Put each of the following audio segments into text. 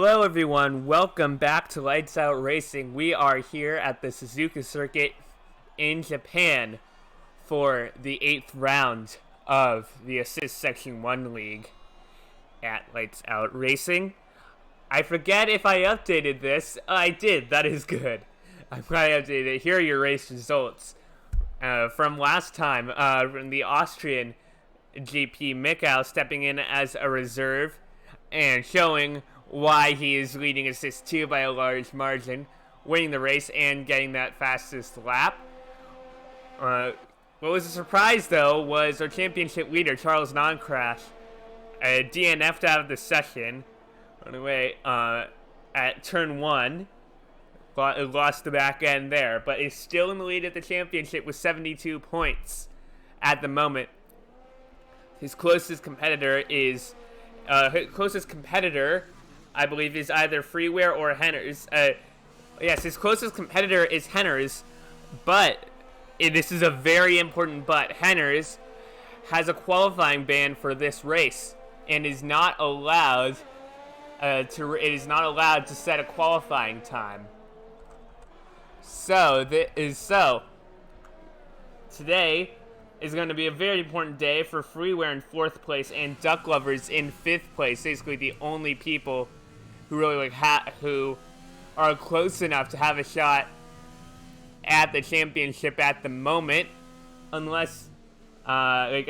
Hello everyone, welcome back to Lights Out Racing. We are here at the Suzuka circuit in Japan for the 8th round of the Assist Section 1 League at Lights Out Racing. I forget if I updated this. I did, that is good. I'm glad I updated it. Here are your race results. From last time, from the Austrian GP, Mikau stepping in as a reserve and showing why he is leading Assist 2 by a large margin, winning the race and getting that fastest lap. What was a surprise, though, was our championship leader, Charles Noncrash, DNF'd out of the session. Anyway, at turn 1, lost the back end there, but is still in the lead at the championship with 72 points at the moment. His closest competitor, I believe, is either Freeware or Henners. Yes, his closest competitor is Henners, but this is a very important but. Henners has a qualifying ban for this race and is not allowed to set a qualifying time. So today is going to be a very important day for Freeware in 4th place and Duck Lovers in 5th place. Basically, the only people who really who are close enough to have a shot at the championship at the moment, unless Squiddy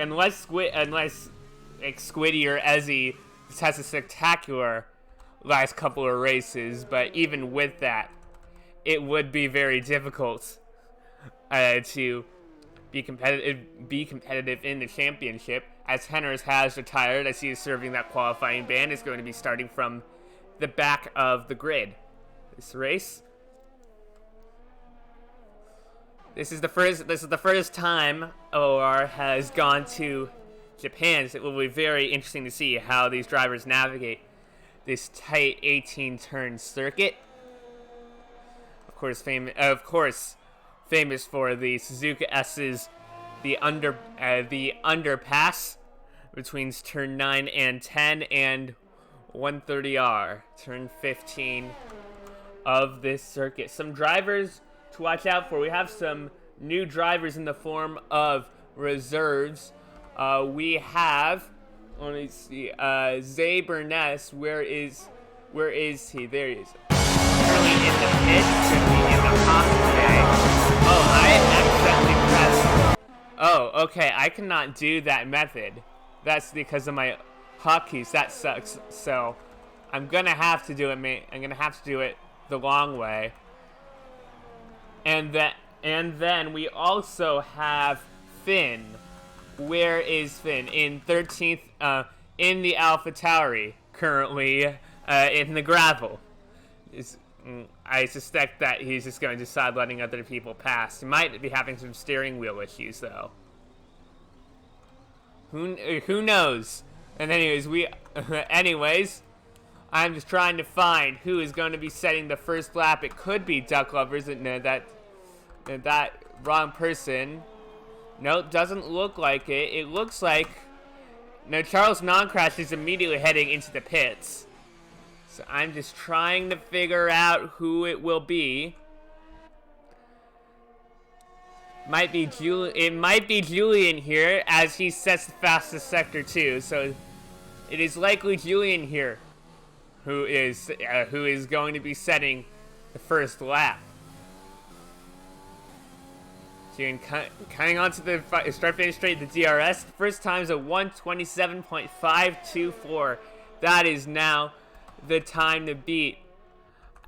or Ezzy just has a spectacular last couple of races. But even with that, it would be very difficult to be competitive in the championship, as Henners has retired, as he is serving that qualifying ban. Is going to be starting from the back of the grid. This race, this is the first time LOR has gone to Japan, so it will be very interesting to see how these drivers navigate this tight 18-turn circuit. Of course, famous for the Suzuka S's, the underpass between turn 9 and 10 and 130R, turn 15 of this circuit. Some drivers to watch out for. We have some new drivers in the form of reserves. We have, let me see, Zay Burness. Where is he? There he is. Currently in the pit, should be in the pocket bay. Oh, I accidentally pressed. Oh, okay, I cannot do that method. That's because of my hotkeys. That sucks. So I'm gonna have to do it, mate. I'm gonna have to do it the long way. And then we also have Finn. Where is Finn? In 13th, in the AlphaTauri, currently in the gravel. I suspect that he's just going to decide letting other people pass. He might be having some steering wheel issues, though. Who knows? And anyways, I'm just trying to find who is going to be setting the first lap. It could be Duck Lovers. That wrong person. Nope, doesn't look like it. It looks like Charles Noncrash is immediately heading into the pits. So I'm just trying to figure out who it will be. It might be Julian here, as he sets the fastest sector too. So it is likely Julian here who is going to be setting the first lap. Julian coming onto the start-finish straight, the DRS. First time's a 1:27.524. That is now the time to beat,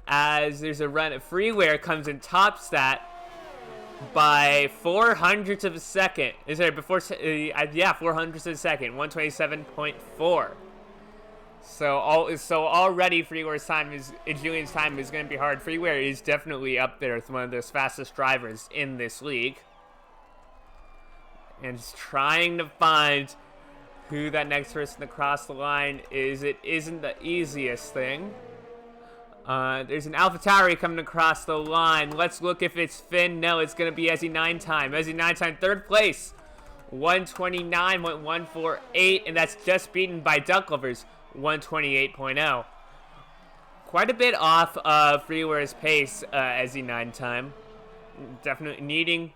as there's a run. Freeware comes and tops that by 400ths of a second. Is there before? 400ths of a second. 1:27.4. So already Freeware's Julian's time is going to be hard. Freeware is definitely up there with one of those fastest drivers in this league, and just trying to find who that next person to cross the line is. It isn't the easiest thing. There's an AlphaTauri coming across the line. Let's look if it's Finn. No, it's going to be Ezzy 9-time. Ezzy 9-time, 3rd place. 129.148, and that's just beaten by Duck Lovers, 128.0. quite a bit off of Freeware's pace as E9 time. Definitely needing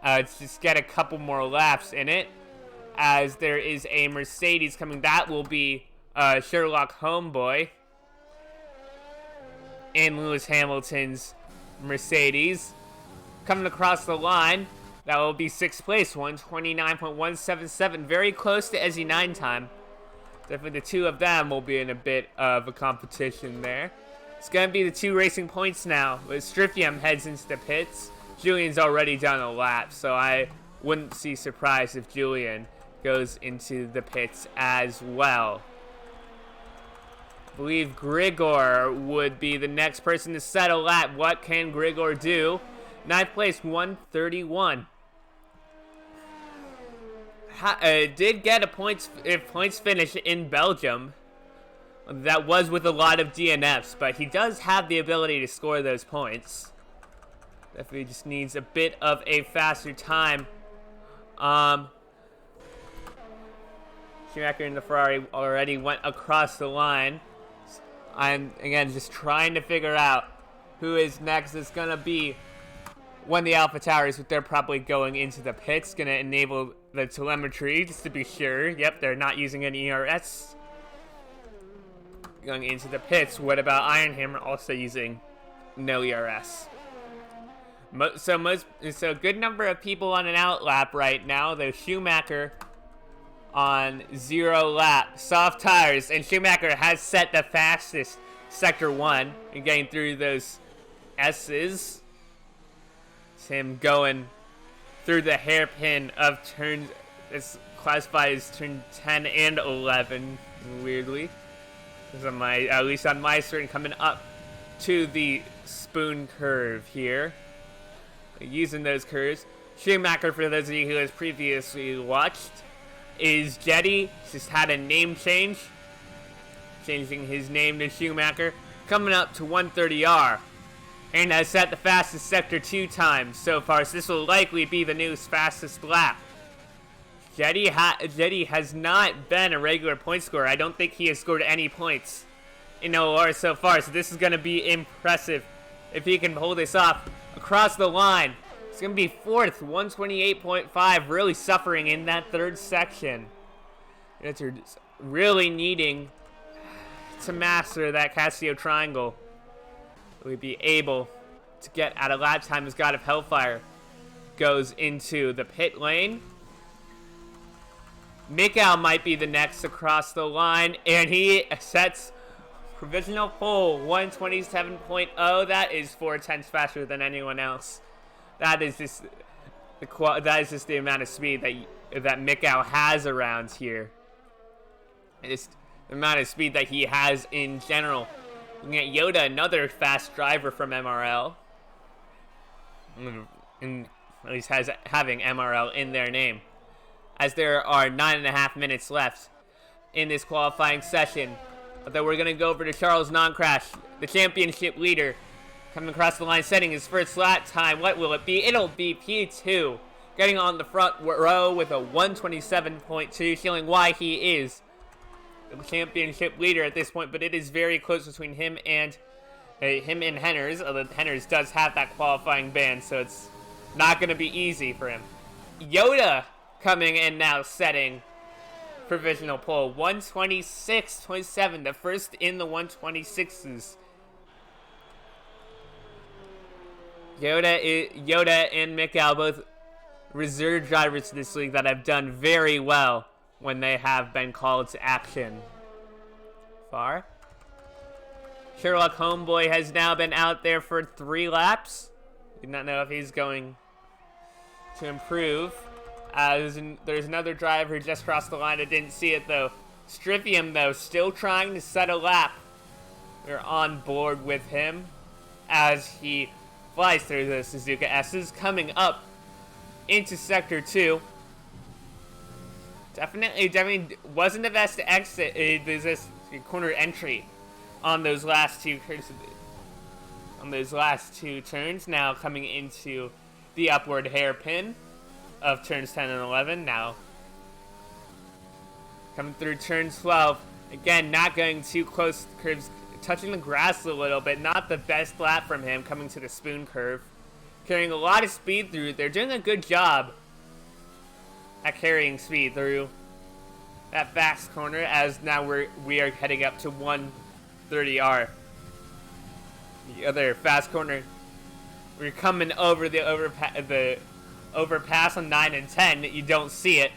to just get a couple more laps in it, as there is a Mercedes coming. That will be Sherlock Homeboy and Lewis Hamilton's Mercedes coming across the line. That will be 6th place, 129.177, very close to SE9 time. Definitely the two of them will be in a bit of a competition there. It's going to be the 2 racing points now. With Strifium heads into the pits. Julian's already done a lap, so I wouldn't be surprised if Julian goes into the pits as well. I believe Grigor would be the next person to set a lap. What can Grigor do? 9th place, 131. Did get a points finish in Belgium. That was with a lot of DNFs, but he does have the ability to score those points. Definitely just needs a bit of a faster time. Schumacher and the Ferrari already went across the line. I'm, again, just trying to figure out who is next. It's going to be one of the Alpha Towers, but they're probably going into the pits. Going to enable the telemetry, just to be sure. Yep, they're not using any ERS. Going into the pits. What about Iron Hammer also using no ERS? So good number of people on an out lap right now. Though Schumacher on 0 lap, soft tires, and Schumacher has set the fastest sector 1 and getting through those S's. It's him going through the hairpin of turns. It's classified as turn 10 and 11, weirdly. At least on my screen, coming up to the spoon curve here. Using those curves. Schumacher, for those of you who has previously watched, is Jetty. Just had a name change. Changing his name to Schumacher. Coming up to 130R. And has set the fastest sector 2 times so far. So this will likely be the new fastest lap. Jetty has not been a regular point scorer. I don't think he has scored any points in LOR so far. So this is going to be impressive if he can hold this off. Across the line, it's going to be 4th, 128.5, really suffering in that 3rd section. It's really needing to master that Casio triangle. We'd be able to get at a lap time as God of Hellfire goes into the pit lane. Mikau might be the next across the line, and he sets provisional pole 127.0. That is 4/10 faster than anyone else. That is just the amount of speed that Mikau has around here. It's the amount of speed that he has in general. Looking at Yoda, another fast driver from MRL, at least having MRL in their name. As there are 9.5 minutes left in this qualifying session. Although we're going to go over to Charles Non-Crash, the championship leader, coming across the line, setting his first lap time. What will it be? It'll be P2, getting on the front row with a 127.2, showing why he is the championship leader at this point. But it is very close between him and Henners, although Henners does have that qualifying ban, so it's not going to be easy for him. Yoda coming in now, setting provisional pole 126.7, the first in the 126s. Yoda and Mikau, both reserve drivers to this league that have done very well when they have been called to action. Far. Sherlock Homeboy has now been out there for 3 laps. Do not know if he's going to improve. There's another driver who just crossed the line. I didn't see it, though. Strifium, though, still trying to set a lap. We're on board with him as he flies through the Suzuka S's, coming up into Sector 2. Definitely wasn't the best exit. There's this corner entry on those last two turns. Now coming into the upward hairpin of turns 10 and 11. Now coming through turn 12. Again, not going too close to the curves. touching the grass a little bit. Not the best lap from him coming to the spoon curve. Carrying a lot of speed through. They're doing a good job at carrying speed through that fast corner, as now we are heading up to 130R. The other fast corner. We're coming over the overpass on 9 and 10. You don't see it.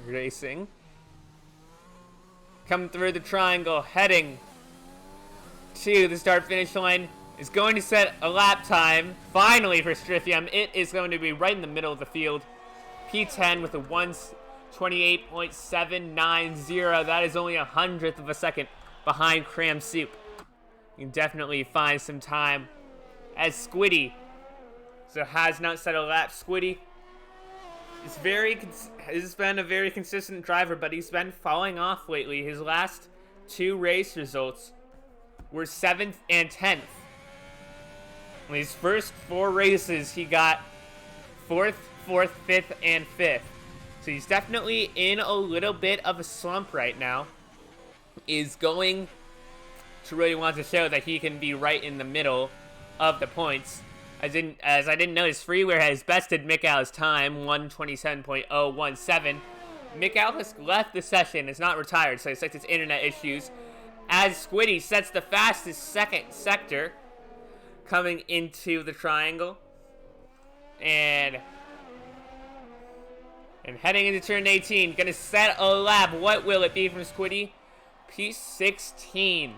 Racing. Coming through the triangle, heading to the start-finish line. Is going to set a lap time, finally, for Strithium. It is going to be right in the middle of the field. P10 with a 1:28.790. That is only 100th of a second behind Cram Soup. You can definitely find some time. As Squiddy, so has not set a lap. Squiddy has been a very consistent driver, but he's been falling off lately. His last 2 race results were 7th and 10th. In his first 4 races, he got 4th, 5th, and 5th. So he's definitely in a little bit of a slump right now. Is going to really want to show that he can be right in the middle of the points. As I didn't notice, Freeware has bested Mikau's time, 1:27.017. Mikau has left the session, is not retired, so he cites his internet issues. As Squiddy sets the fastest second sector, coming into the triangle, and heading into turn 18, gonna set a lap. What will it be from Squiddy? P16.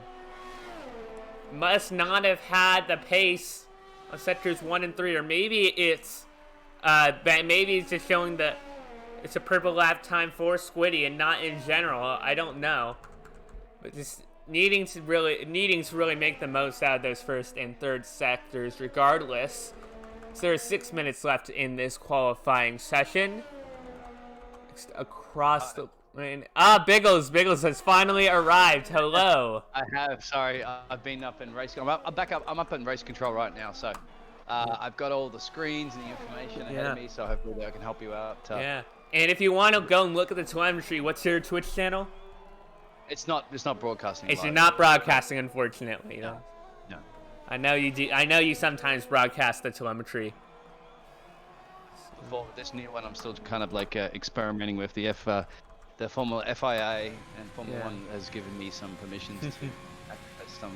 Must not have had the pace of sectors 1 and 3, or maybe it's just showing that it's a purple lap time for Squiddy and not in general. I don't know, but just needing to really make the most out of those first and third sectors regardless. So there are 6 minutes left in this qualifying session. Across the lane. Biggles has finally arrived. Hello. I have. Sorry, I've been up in race. I'm back up. I'm up in race control right now. So I've got all the screens and the information ahead of me. So hopefully I can help you out. Yeah. And if you want to go and look at the telemetry, what's your Twitch channel? It's not broadcasting. It's not broadcasting, unfortunately. No. I know you do. I know you sometimes broadcast the telemetry. For this new one, I'm still kind of like experimenting with the Formula FIA, and Formula 1 has given me some permissions to access some.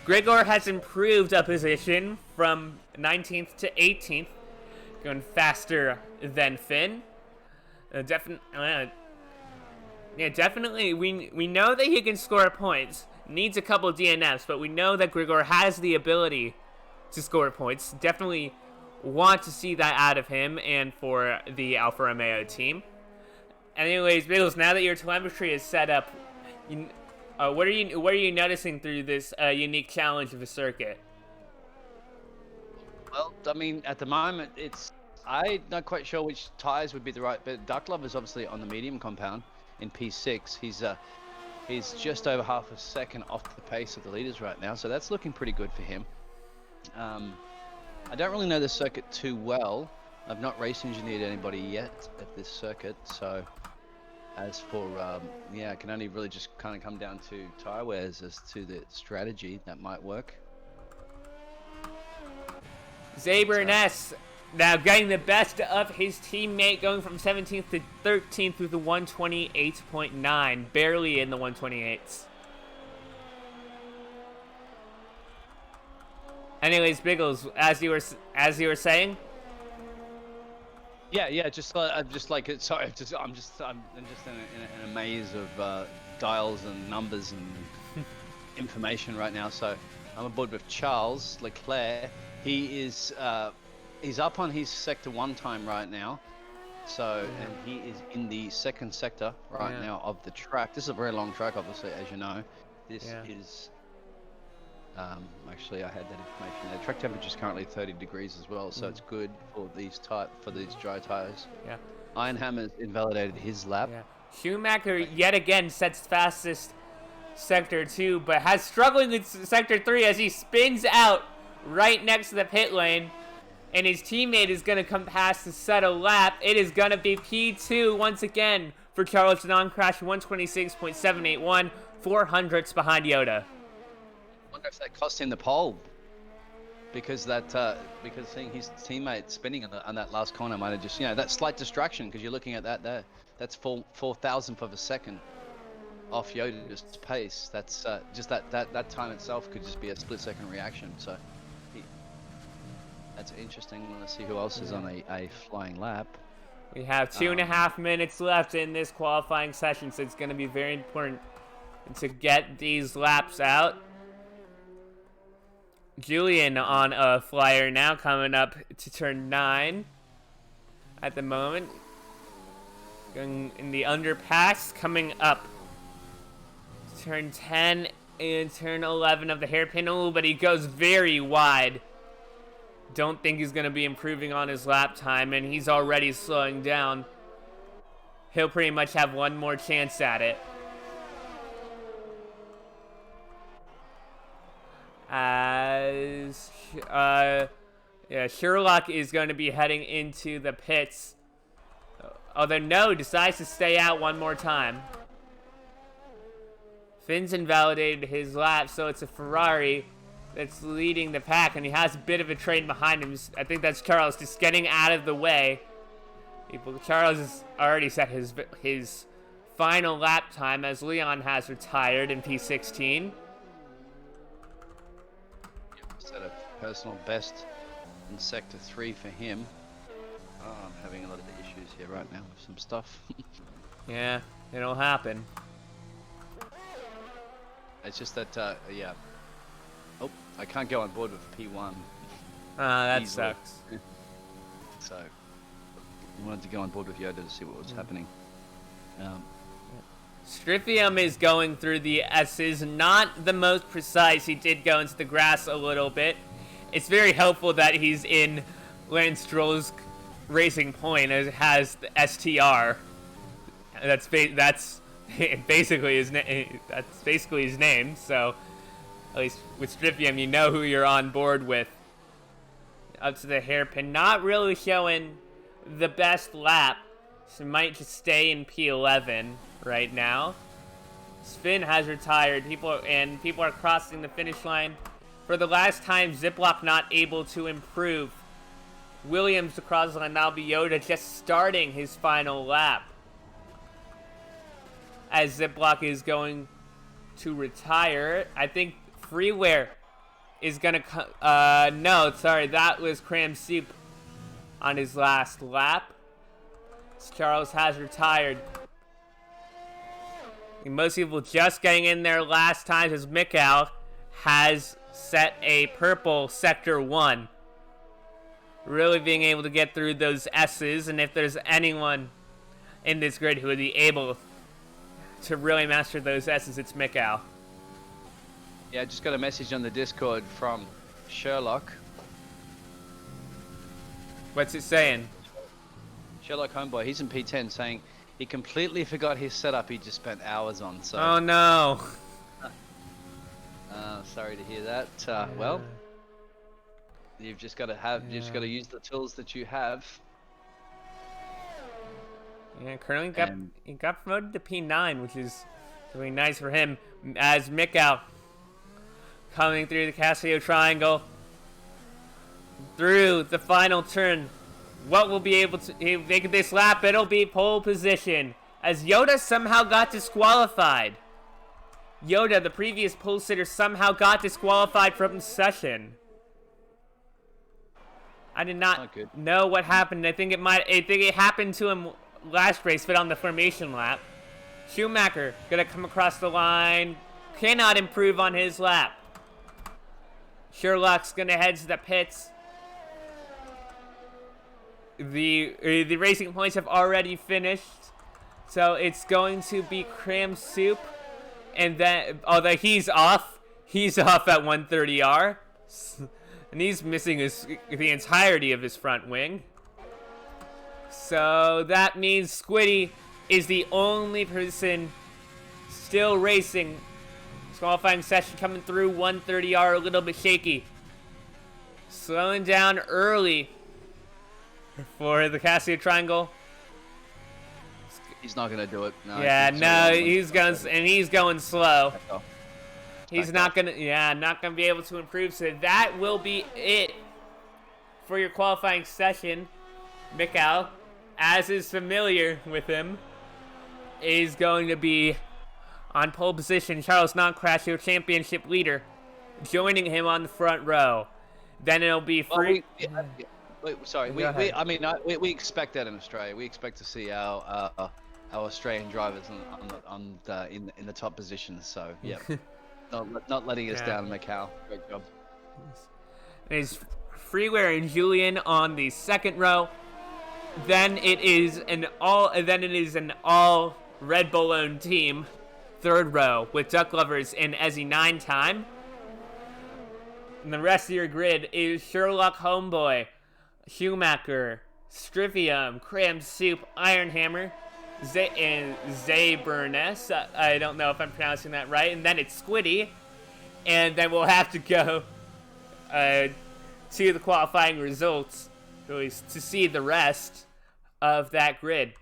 Gregor has improved a position from 19th to 18th, going faster than Finn. Definitely. We know that he can score points. Needs a couple DNFs, but we know that Gregor has the ability to score points. Definitely want to see that out of him and for the Alfa Romeo team. Anyways, Biggles, now that your telemetry is set up, what are you noticing through this unique challenge of a circuit? Well, I mean, at the moment, I'm not quite sure which tires would be the right, but Duck Love is obviously on the medium compound in P6. He's just over half a second off the pace of the leaders right now, so that's looking pretty good for him. I don't really know the circuit too well. I've not race engineered anybody yet at this circuit, so as for it can only really just kind of come down to tire wears as to the strategy that might work. Zaberness now getting the best of his teammate, going from 17th to 13th with the 128.9, barely in the 128s. Anyways, Biggles, as you were saying. Yeah. I'm just in a maze of dials and numbers and information right now. So I'm aboard with Charles Leclerc. He's up on his sector 1 time right now. So and he is in the second sector right now of the track. This is a very long track, obviously, as you know. This is. Actually, I had that information. The track temperature is currently 30 degrees as well, so it's good for these dry tires. Yeah. Iron Hammer's invalidated his lap. Yeah. Schumacher yet again sets fastest sector 2, but has struggling with sector 3 as he spins out right next to the pit lane, and his teammate is going to come past to set a lap. It is going to be P2 once again for Charles Non-Crash, 126.781. 400ths behind Yoda. I wonder if that cost him the pole. Because because seeing his teammate spinning on that last corner might have just, that slight distraction, because you're looking at that there. That's 4,000th of a second off Yoda's pace. That's just that time itself could just be a split-second reaction. So that's interesting. Let's see who else is on a flying lap. We have 2.5 minutes left in this qualifying session, so it's going to be very important to get these laps out. Julian on a flyer now, coming up to turn 9 at the moment. Going in the underpass, coming up to turn 10 and turn 11 of the hairpin. Oh, but he goes very wide. Don't think he's going to be improving on his lap time, and he's already slowing down. He'll pretty much have one more chance at it. As Sherlock is going to be heading into the pits. Although no, decides to stay out one more time. Finn's invalidated his lap, so it's a Ferrari that's leading the pack, and he has a bit of a train behind him. I think that's Charles just getting out of the way. Charles has already set his final lap time, as Leon has retired in P16. Set a personal best in Sector 3 for him. Oh, I'm having a lot of issues here right now with some stuff. Yeah, it'll happen. It's just that, yeah. Oh, I can't go on board with P1. That Easily. sucks. So, I wanted to go on board with Yoda to see what was happening. Stryfium is going through the S's, not the most precise. He did go into the grass a little bit. It's very helpful that he's in Lance Stroll's Racing Point, as it has the STR. That's basically his name. That's basically his name. So, at least with Stryfium, you know who you're on board with. Up to the hairpin, not really showing the best lap. So might just stay in P11 right now. Spin has retired. People are crossing the finish line. For the last time, Ziploc not able to improve. Williams across the line. Now be Yoda just starting his final lap. As Ziploc is going to retire. I think Freeware is going to... no, sorry. That was Cram Soup on his last lap. Charles has retired. And most people just getting in there last time, as Mikau has set a purple Sector 1. Really being able to get through those S's, and if there's anyone in this grid who would be able to really master those S's, it's Mikau. Yeah, I just got a message on the Discord from Sherlock. What's it saying? Sherlock Homeboy, he's in P10, saying he completely forgot his setup he just spent hours on. So, oh no. Sorry to hear that. Well, you've just got to use the tools that you have. Yeah, currently he got promoted to P9, which is really nice for him. As Mikau coming through the Casio Triangle through the final turn. What will be able to make this lap? It'll be pole position, as Yoda somehow got disqualified. Yoda, the previous pole sitter, somehow got disqualified from the session. I did not know what happened. I think it happened to him last race, but on the formation lap. Schumacher gonna come across the line, cannot improve on his lap. Sherlock's gonna head to the pits. The racing points have already finished, so it's going to be Cram Soup, and then although he's off at 130R, and he's missing the entirety of his front wing. So that means Squiddy is the only person still racing. Qualifying session coming through 130R, a little bit shaky, slowing down early for the Casio Triangle. He's not gonna do it. No, Yeah, he's no, he's going slow. back off. He's Back not off. gonna be able to improve. So that will be it for your qualifying session. Mikal, as is familiar with him, is going to be on pole position. Charles Noncrash, your championship leader, joining him on the front row. Then it'll be free. We expect that in Australia. We expect to see our Australian drivers in the top positions. So yeah, not letting us down, Macau. Great job. There's Freeware and Julian on the second row. Then it is an all Red Bull owned team, third row with Duck Lovers and Ezzy 9 time. And the rest of your grid is Sherlock Homeboy, Schumacher, Strivium, Cram Soup, Ironhammer, and Zayburness. I don't know if I'm pronouncing that right. And then it's Squiddy. And then we'll have to go to the qualifying results to see the rest of that grid.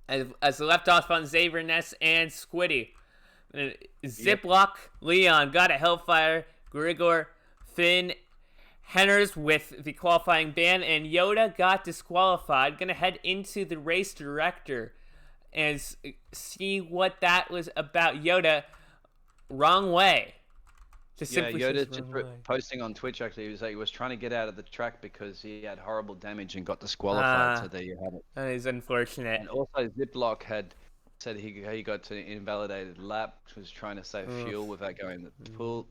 As left off on Zayburness and Squiddy. Ziploc, Leon got a Hellfire, Grigor, Finn, Henners with the qualifying ban, and Yoda got disqualified. Gonna head into the race director and see what that was about. Yoda, wrong way. Yoda just posting on Twitch actually. He was like, he was trying to get out of the track because he had horrible damage and got disqualified. So there you have it. That is unfortunate. And also Ziploc had said he got to invalidated lap, was trying to save fuel without going to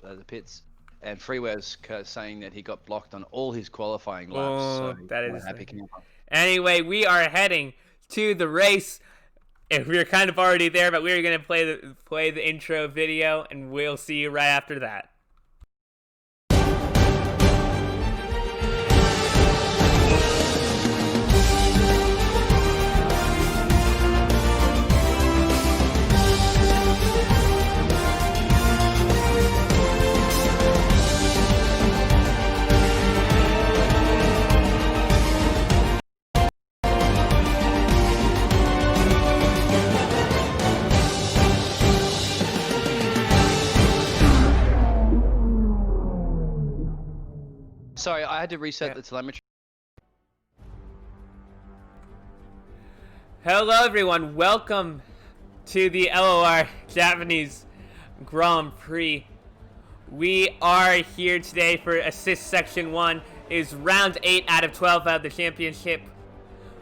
the pits. And Freeware's saying that he got blocked on all his qualifying laps. So that is happy. Anyway, we are heading to the race. If we're kind of already there, but we're gonna play the intro video, and we'll see you right after that. Sorry, I had to reset the telemetry. Hello everyone, welcome to the LOR Japanese Grand Prix. We are here today for Assist Section 1. It is round 8 out of 12 out of the championship.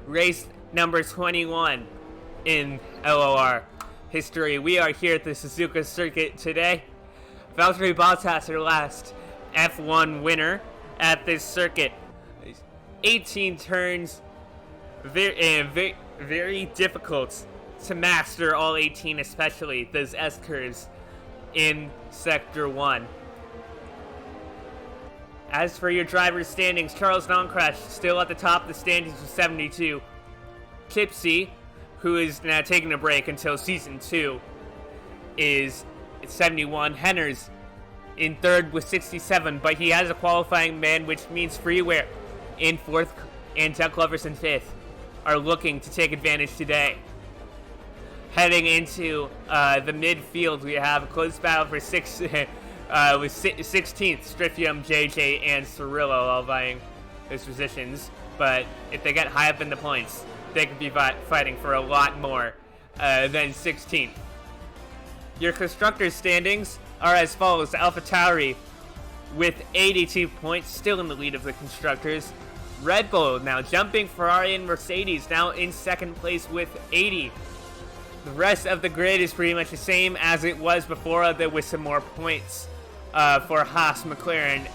Race number 21 in LOR history. We are here at the Suzuka circuit today. Valtteri Bottas, our last F1 winner at this circuit. 18 turns, very difficult to master all 18, especially those S-curves in Sector 1. As for your driver's standings, Charles Noncrash still at the top of the standings with 72. Chipsy, who is now taking a break until Season 2, is at 71. Henners in third with 67, but he has a qualifying ban, which means Freeware in fourth and Duck Lovers in fifth are looking to take advantage today. Heading into the midfield, we have a close battle for with 16th, Strifium, JJ, and Cirillo all vying those positions. But if they get high up in the points, they could be fighting for a lot more than 16th. Your constructors' standings are as follows. AlphaTauri with 82 points, still in the lead of the constructors. Red Bull now jumping Ferrari and Mercedes, now in second place with 80. The rest of the grid is pretty much the same as it was before, there with some more points for Haas, McLaren,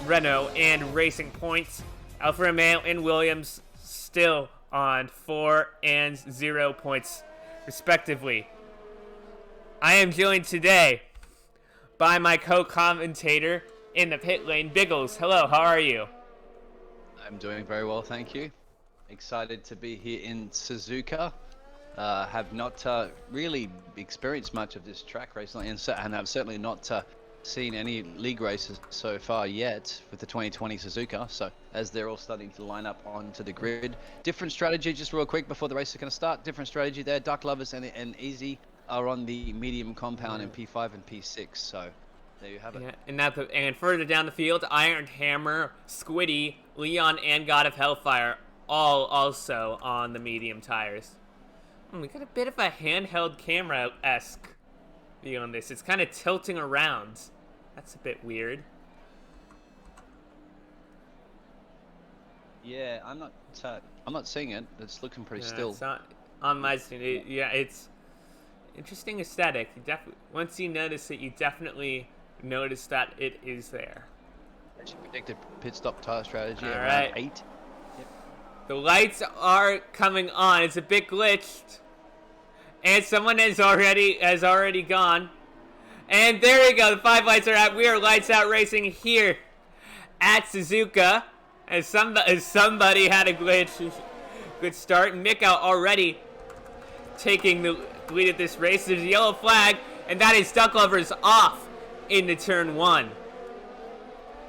Renault, and Racing Points. Alfa Romeo and Williams still on 4 and 0 points, respectively. I am joined today by my co-commentator in the pit lane, Biggles. Hello, how are you? I'm doing very well, thank you. Excited to be here in Suzuka. Have not really experienced much of this track recently, and I've certainly not seen any league races so far yet with the 2020 Suzuka. So as they're all starting to line up onto the grid, different strategy. Just real quick before the race is going to start. Different strategy there. Duck Lovers and Easy are on the medium compound in P5 and P6. So there you have it. Yeah, and further down the field, Iron Hammer, Squiddy, Leon, and God of Hellfire all also on the medium tires. We got a bit of a handheld camera-esque view on this. It's kind of tilting around. That's a bit weird. Yeah, I'm not seeing it. It's looking pretty still. It's not on my screen. It's interesting aesthetic. Once you notice it, you definitely notice that it is there. She predicted pit stop tire strategy All at right. round 8. Yep. The lights are coming on. It's a bit glitched. And someone has already gone. And there we go. The 5 lights are out. We are lights out racing here at Suzuka. As somebody had a glitch. Good start. Miko already taking the lead at this race. There's a yellow flag, and that is Duck Lovers off into turn 1.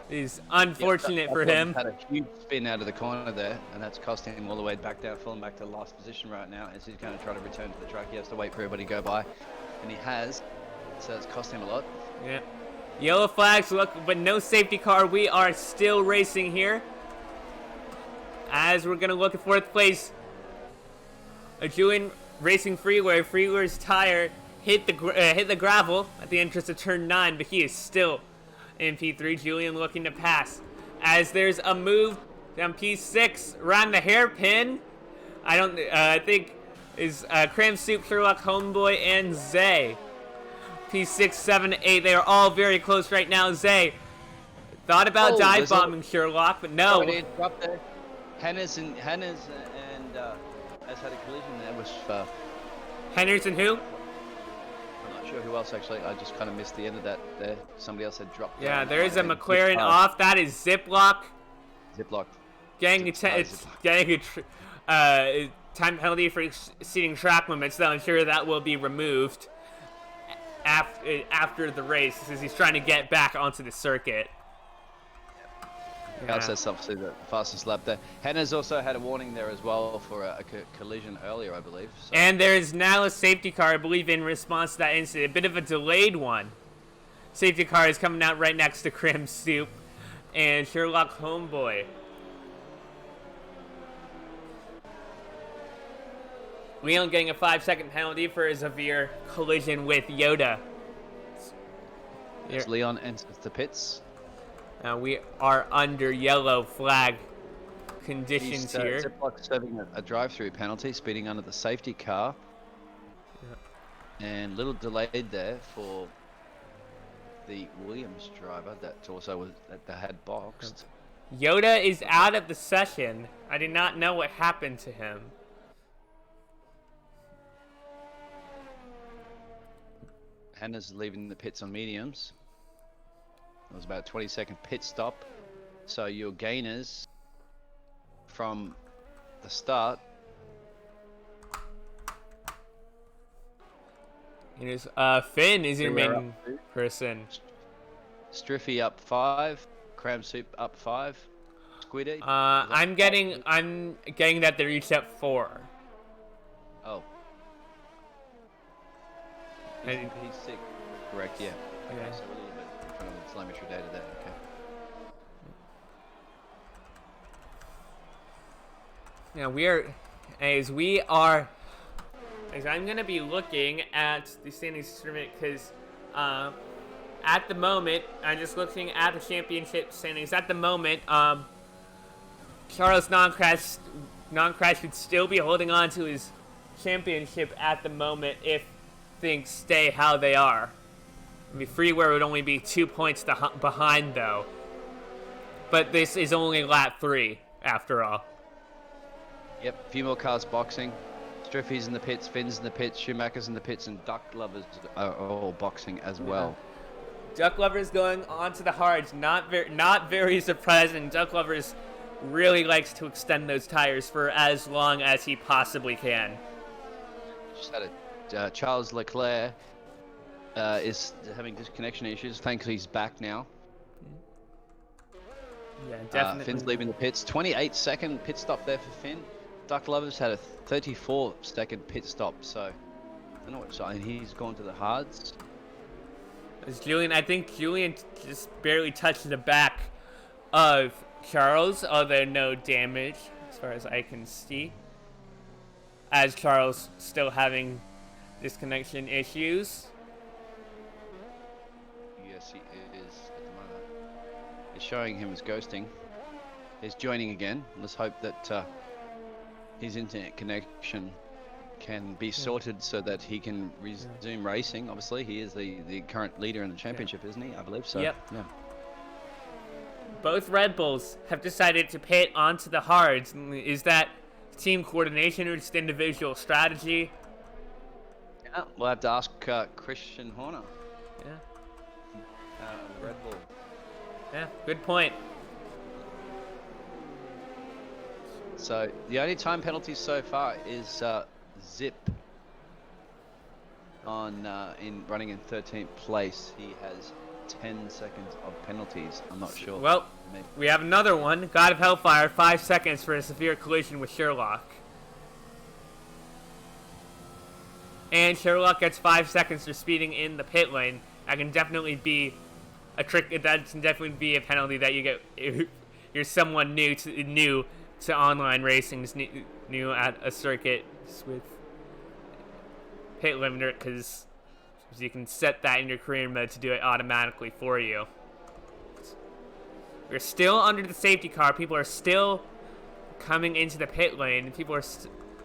It is unfortunate for him. Had a huge spin out of the corner there, and that's costing him all the way back down, falling back to the last position right now. As he's going to try to return to the track, he has to wait for everybody to go by, and he has. So it's cost him a lot. Yeah. Yellow flags, look, but no safety car. We are still racing here. As we're going to look at 4th place. Julian racing Freeway. Freeway's tire hit the gravel at the entrance of turn 9, but he is still in P3. Julian looking to pass. As there's a move down P6 around the hairpin. I think is Cram Soup, Sherlock, Homeboy, and Zay. P6, 7, 8. They are all very close right now. Zay thought about dive bombing Sherlock, but no. Henners and has had a collision there with. Henners and who? I'm not sure who else actually. I just kind of missed the end of that there. Somebody else had dropped. Yeah, there is a McLaren off. That is Ziploc. Ziploc. Getting a time penalty for exceeding track limits, though I'm sure that will be removed after the race, as he's trying to get back onto the circuit. Yeah. That's obviously the fastest lap there. Hannah's also had a warning there as well for a collision earlier, I believe. So. And there's now a safety car, I believe, in response to that incident. A bit of a delayed one. Safety car is coming out right next to Crim Soup and Sherlock Homeboy. Leon getting a 5-second penalty for a severe collision with Yoda. As Leon enters the pits. We are under yellow flag conditions here. Ziploc serving a drive-through penalty, speeding under the safety car. Yeah. And little delayed there for the Williams driver that had boxed. Yoda is out of the session. I did not know what happened to him. Hannah's leaving the pits on mediums. It was about a 20-second pit stop. So your gainers from the start. Here's Finn is your main person. Striffy up 5. Cram Soup up 5. Squiddy. I'm getting that they're each at 4. Oh. He's sick. Correct, yeah. Okay, so a little bit in front of the telemetry data there, okay. Yeah, I'm going to be looking at the standings tournament because at the moment, I'm just looking at the championship standings. At the moment, Charles Non-Crash would still be holding on to his championship at the moment if things stay how they are. I mean, Freeware would only be 2 points behind, though. But this is only lap 3, after all. Yep, a few more cars boxing. Striffy's in the pits, Finn's in the pits, Schumacher's in the pits, and Duck Lovers are all boxing as well. Duck Lovers going on to the hards. Not very surprising. Duck Lovers really likes to extend those tires for as long as he possibly can. Just had a Charles Leclerc is having disconnection issues. Thankfully, he's back now. Yeah, definitely. Finn's leaving the pits. 28-second pit stop there for Finn. Duck Lovers had a 34-second pit stop, so I don't know what side he's gone to the hards. I think Julian just barely touched the back of Charles, although no damage as far as I can see. As Charles still having disconnection issues. Yes, he is at the moment. It's showing him as ghosting. He's joining again. Let's hope that his internet connection can be sorted so that he can resume racing. Obviously, he is the current leader in the championship, isn't he? I believe so. Yep. Yeah. Both Red Bulls have decided to pit onto the hards. Is that team coordination or just individual strategy? Yeah, we'll have to ask Christian Horner. Yeah. Red Bull. Yeah, good point. So the only time penalties so far is Zip on in running in 13th place. He has 10 seconds of penalties. I'm not sure. Well, we have another one. God of Hellfire, 5 seconds for a severe collision with Sherlock. And Sherlock gets 5 seconds for speeding in the pit lane. That can definitely be a trick. That can definitely be a penalty that you get if you're someone new to online racing, new at a circuit with pit limiter, because you can set that in your career mode to do it automatically for you. We're still under the safety car. People are still coming into the pit lane, and people are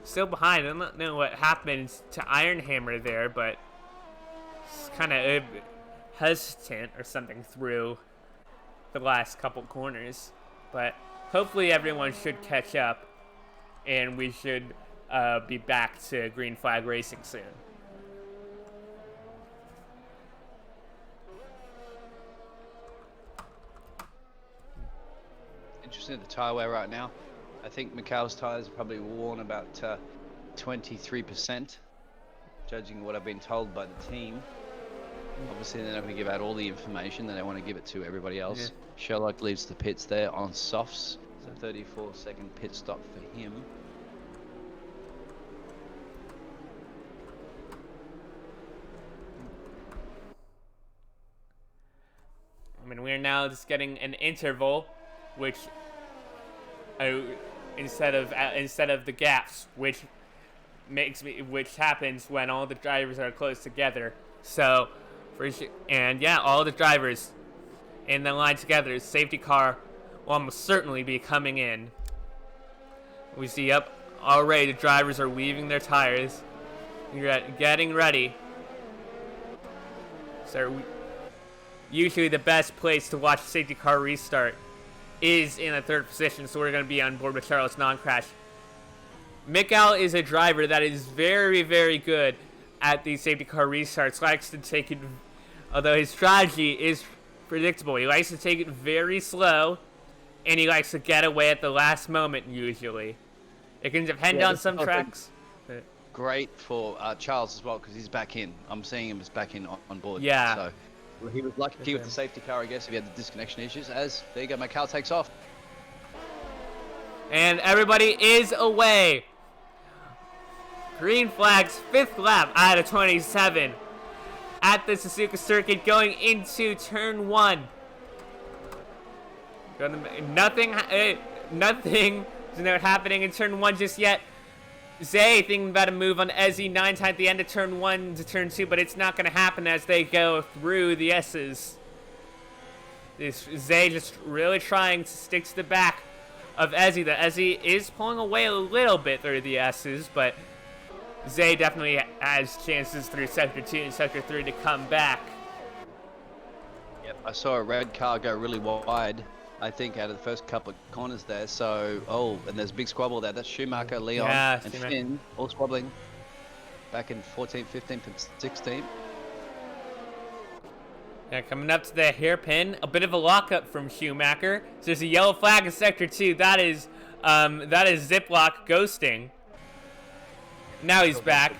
still behind. I don't know what happened to Iron Hammer there, but it's kind of hesitant or something through the last couple corners. But hopefully everyone should catch up, and we should be back to green flag racing soon. Interesting at the tyre wear right now. I think Macau's tyres are probably worn about 23%, judging what I've been told by the team. Obviously, they're not going to give out all the information. They want to give it to everybody else. Yeah. Sherlock leaves the pits there on softs. So 34-second pit stop for him. I mean, we're now just getting an interval, which instead of the gaps, which happens when all the drivers are close together. So, all the drivers in the line together. Safety car will almost certainly be coming in. We see already the drivers are weaving their tires, getting ready. So usually the best place to watch the safety car restart is in the third position, so we're going to be on board with Charles non-crash. Mikal is a driver that is very, very good at these safety car restarts. Likes to take it, although his strategy is predictable. He likes to take it very slow, and he likes to get away at the last moment usually. It can depend on some tracks. Great for Charles as well, because he's back in. I'm seeing him as back in on board. Yeah. So he was lucky with the safety car, I guess, if he had the disconnection issues. As there you go, Macau takes off. And everybody is away. Green flags, 5th lap out of 27 at the Suzuka circuit, going into turn 1. Nothing is not happening in turn 1 just yet. Zay thinking about a move on Ezzy 9 at the end of turn 1 to turn 2, but it's not going to happen as they go through the S's. Zay just really trying to stick to the back of Ezzy. The Ezzy is pulling away a little bit through the S's, but Zay definitely has chances through Sector 2 and Sector 3 to come back. Yep, I saw a red car go really wide, I think, out of the first couple of corners there. So, and there's a big squabble there. That's Schumacher, Leon, and Finn, all squabbling back in 14, 15, 16. Yeah, coming up to the hairpin, a bit of a lockup from Schumacher. So there's a yellow flag in Sector 2. That is Ziploc ghosting. Now he's back.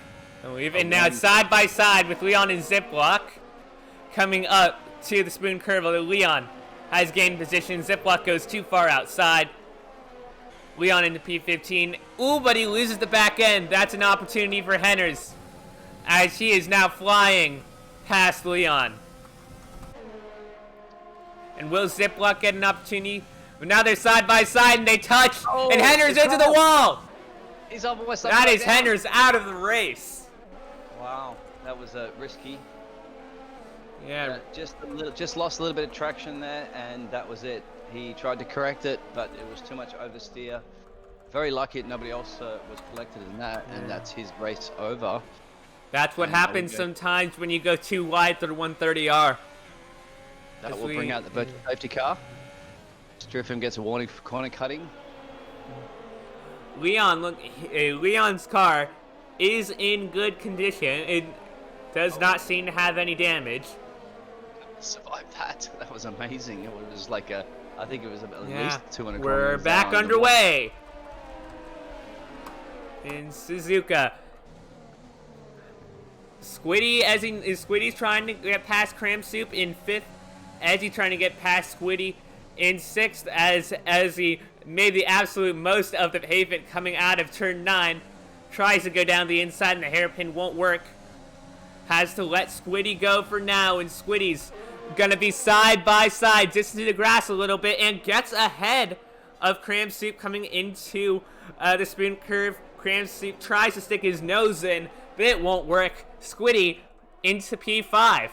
And now it's side by side with Leon and Ziploc coming up to the spoon curve. Although Leon has gained position, Ziploc goes too far outside. Leon into P15. Ooh, but he loses the back end. That's an opportunity for Henners, as he is now flying past Leon. And will Ziploc get an opportunity? But now they're side by side and they touch. And Henners into the wall. He's almost that is down. Henners out of the race. Wow, that was risky. Yeah, just lost a little bit of traction there, and that was it. He tried to correct it, but it was too much oversteer. Very lucky that nobody else was collected in that, and that's his race over. That's what happens sometimes when you go too wide through 130R. That will bring out the virtual safety car. Striffin gets a warning for corner cutting. Leon, look, Leon's car is in good condition. It does not seem to have any damage. Survived that. That was amazing. It was like I think it was at least 200 kilometers. We're back underway in Suzuka. Squiddy's trying to get past Cram Soup in 5th. Ezzy trying to get past Squiddy in 6th as he made the absolute most of the pavement coming out of turn 9. Tries to go down the inside and the hairpin won't work. Has to let Squiddy go for now, and Squiddy's gonna be side by side, just to the grass a little bit, and gets ahead of Cram Soup coming into the spoon curve. Cram Soup tries to stick his nose in, but it won't work. Squiddy into P5.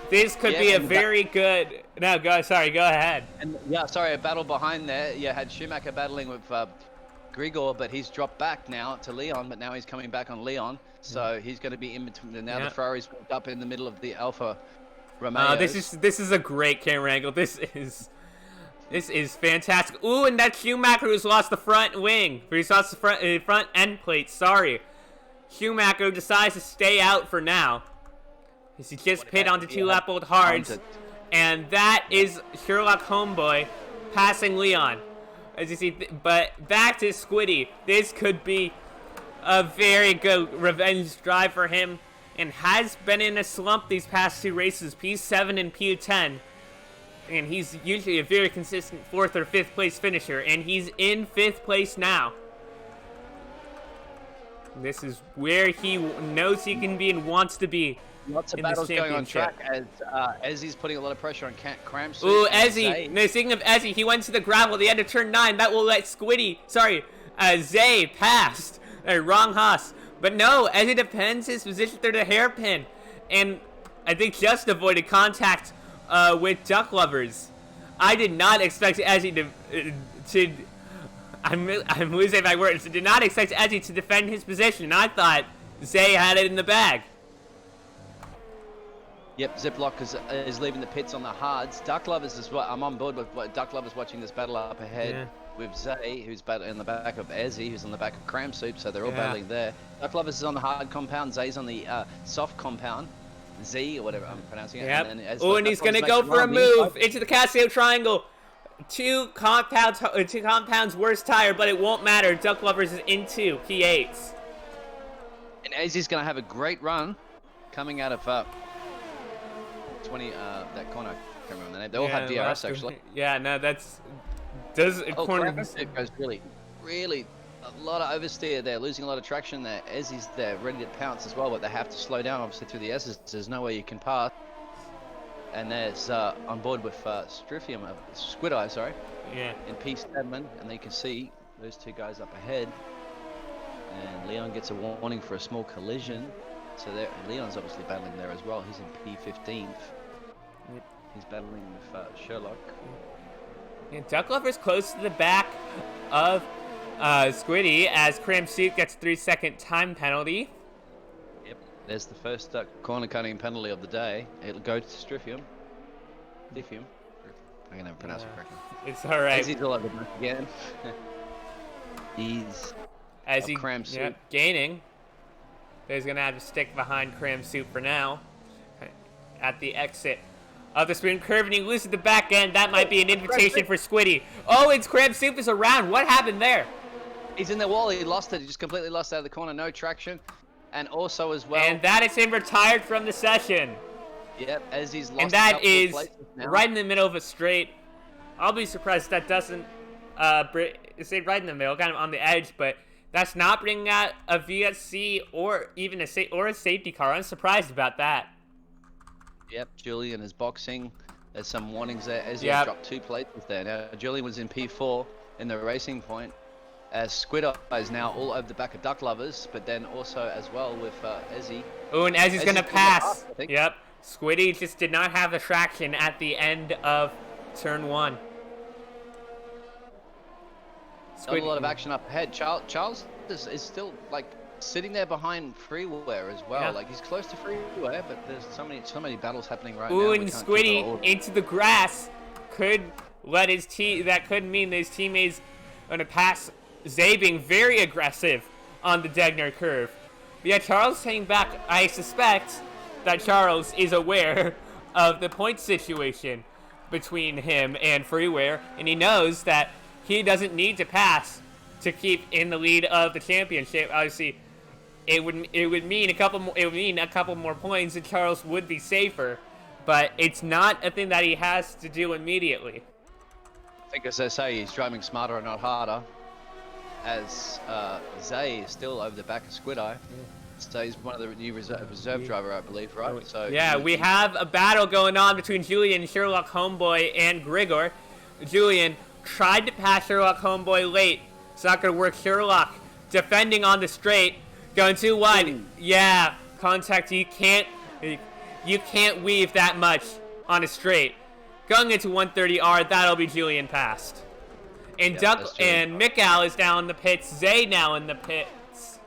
This could be a very good. No, go ahead. And a battle behind there. You had Schumacher battling with Grigor, but he's dropped back now to Leon, but now he's coming back on Leon. So he's going to be in between. Now the Ferrari's up in the middle of the Alfa Romeo. This is a great camera angle. This is fantastic. Ooh, and that's Schumacher who's lost the front wing. He's lost the front end plate. Sorry. Schumacher decides to stay out for now. He just pit onto 2-lap-old hards. And that is Sherlock Homeboy passing Leon. As you see, but back to Squiddy. This could be a very good revenge drive for him, and has been in a slump these past 2 races, P7 and P10. And he's usually a very consistent 4th or 5th place finisher, and he's in 5th place now. This is where he knows he can be and wants to be. Lots of battles going on track as he's putting a lot of pressure on Cram Soup. Ooh, Ezzy. No, speaking of Ezzy, he went to the gravel at the end of turn 9. That will let Zay passed. Wrong Haas. But no, Ezzy defends his position through the hairpin. And I think just avoided contact with Duck Lovers. I did not expect Ezzy to I'm losing my words. I did not expect Ezzy to defend his position. I thought Zay had it in the bag. Yep, Ziploc is leaving the pits on the hards. Duck Lovers is what I'm on board with. Duck Lovers watching this battle up ahead with Zay, who's battling in the back of Ezzy, who's on the back of Cram Soup, so they're all battling there. Duck Lovers is on the hard compound, Zay's on the soft compound, Z or whatever I'm pronouncing it. Yep. And he's gonna go for a move into the Casio Triangle. Two compounds worse tire, but it won't matter. Duck Lovers is into P8s. And Ezzy's gonna have a great run coming out of 20 that corner. I can't remember the name. They all have DRS actually. Yeah, no, that's corner. It goes really a lot of oversteer there, losing a lot of traction there. Ezzy's there, ready to pounce as well, but they have to slow down obviously through the S's. There's no way you can pass. And there's on board with Squid Eye, sorry. Yeah. In P7, and then you can see those two guys up ahead. And Leon gets a warning for a small collision. So there, Leon's obviously battling there as well. He's in P15th. Yep. He's battling with Sherlock. And Duck Lover's close to the back of Squiddy as Cram Soup gets a 3-second time penalty. Yep. There's the first corner cutting penalty of the day. It'll go to Stryfium. Diffium. I can never pronounce it correctly. It's alright. He's all over the map again. He's Cram Soup. Yep, gaining. He's going to have to stick behind Cram Soup for now. At the exit of the spoon curve, and he loses the back end. That might be an invitation for Squiddy. Oh, it's Cram Soup is around. What happened there? He's in the wall. He lost it. He just completely lost out of the corner. No traction. And also as well. And that is him retired from the session. Yep, as he's lost And that is now. right in the middle of a straight. I'll be surprised if that doesn't say right in the middle, kind of on the edge, but that's not bringing out a VSC or even a safety car. I'm surprised about that. Yep, Julian is boxing. There's some warnings there as he Yep. dropped 2 places there. Now Julian was in P4 in the racing point. As Squidder is now all over the back of Duck Lovers, but then also as well with Ezzy. Oh, and Ezzy's gonna Ezzy's pass. I think. Yep. Squiddy just did not have the traction at the end of turn 1. Not a lot of action up ahead. Charles is still like sitting there behind Freeware as well. Yeah. Like he's close to Freeware, but there's so many battles happening right now. Ooh, we and can't keep it all. Squiddy into the grass could let his that could mean that his teammates gonna pass Zay being very aggressive on the Degner curve. But yeah, Charles hanging back. I suspect that Charles is aware of the point situation between him and Freeware, and he knows that he doesn't need to pass to keep in the lead of the championship. Obviously, it would mean a couple more points, and Charles would be safer. But it's not a thing that he has to do immediately. I think, as they say, he's driving smarter and not harder. As Zay is still over the back of Squid Eye. Zay's one of the new reserve driver, I believe, right? So yeah, we have a battle going on between Julian, Sherlock Homeboy, and Grigor. Julian tried to pass Sherlock Homeboy late. It's not going to work. Sherlock defending on the straight. Going too wide. Yeah, contact. You can't weave that much on a straight. Going into 130R, that'll be Julian passed. And Mikal is down in the pits. Zay now in the pits.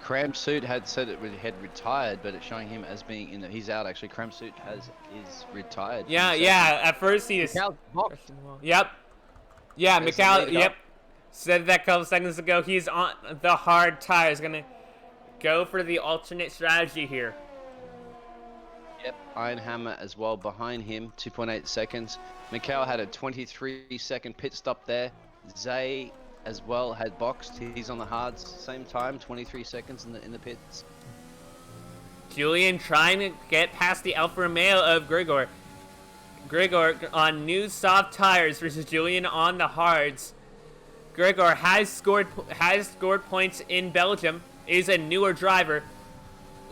Cram Suit had said it had retired, but it's showing him as being in the. He's out actually. Cram Suit is retired. Yeah. At first he just. Yep. Yeah, Mikal. Yep. Said that a couple seconds ago. He's on the hard tires. Gonna go for the alternate strategy here. Yep. Iron Hammer as well behind him. 2.8 seconds. Mikal had a 23-second pit stop there. Zay as well had boxed. He's on the hards, same time, 23 seconds in the pits. Julian trying to get past the Alfa Romeo of Grigor. Grigor on new soft tires versus Julian on the hards. Grigor has scored points in Belgium. Is a newer driver.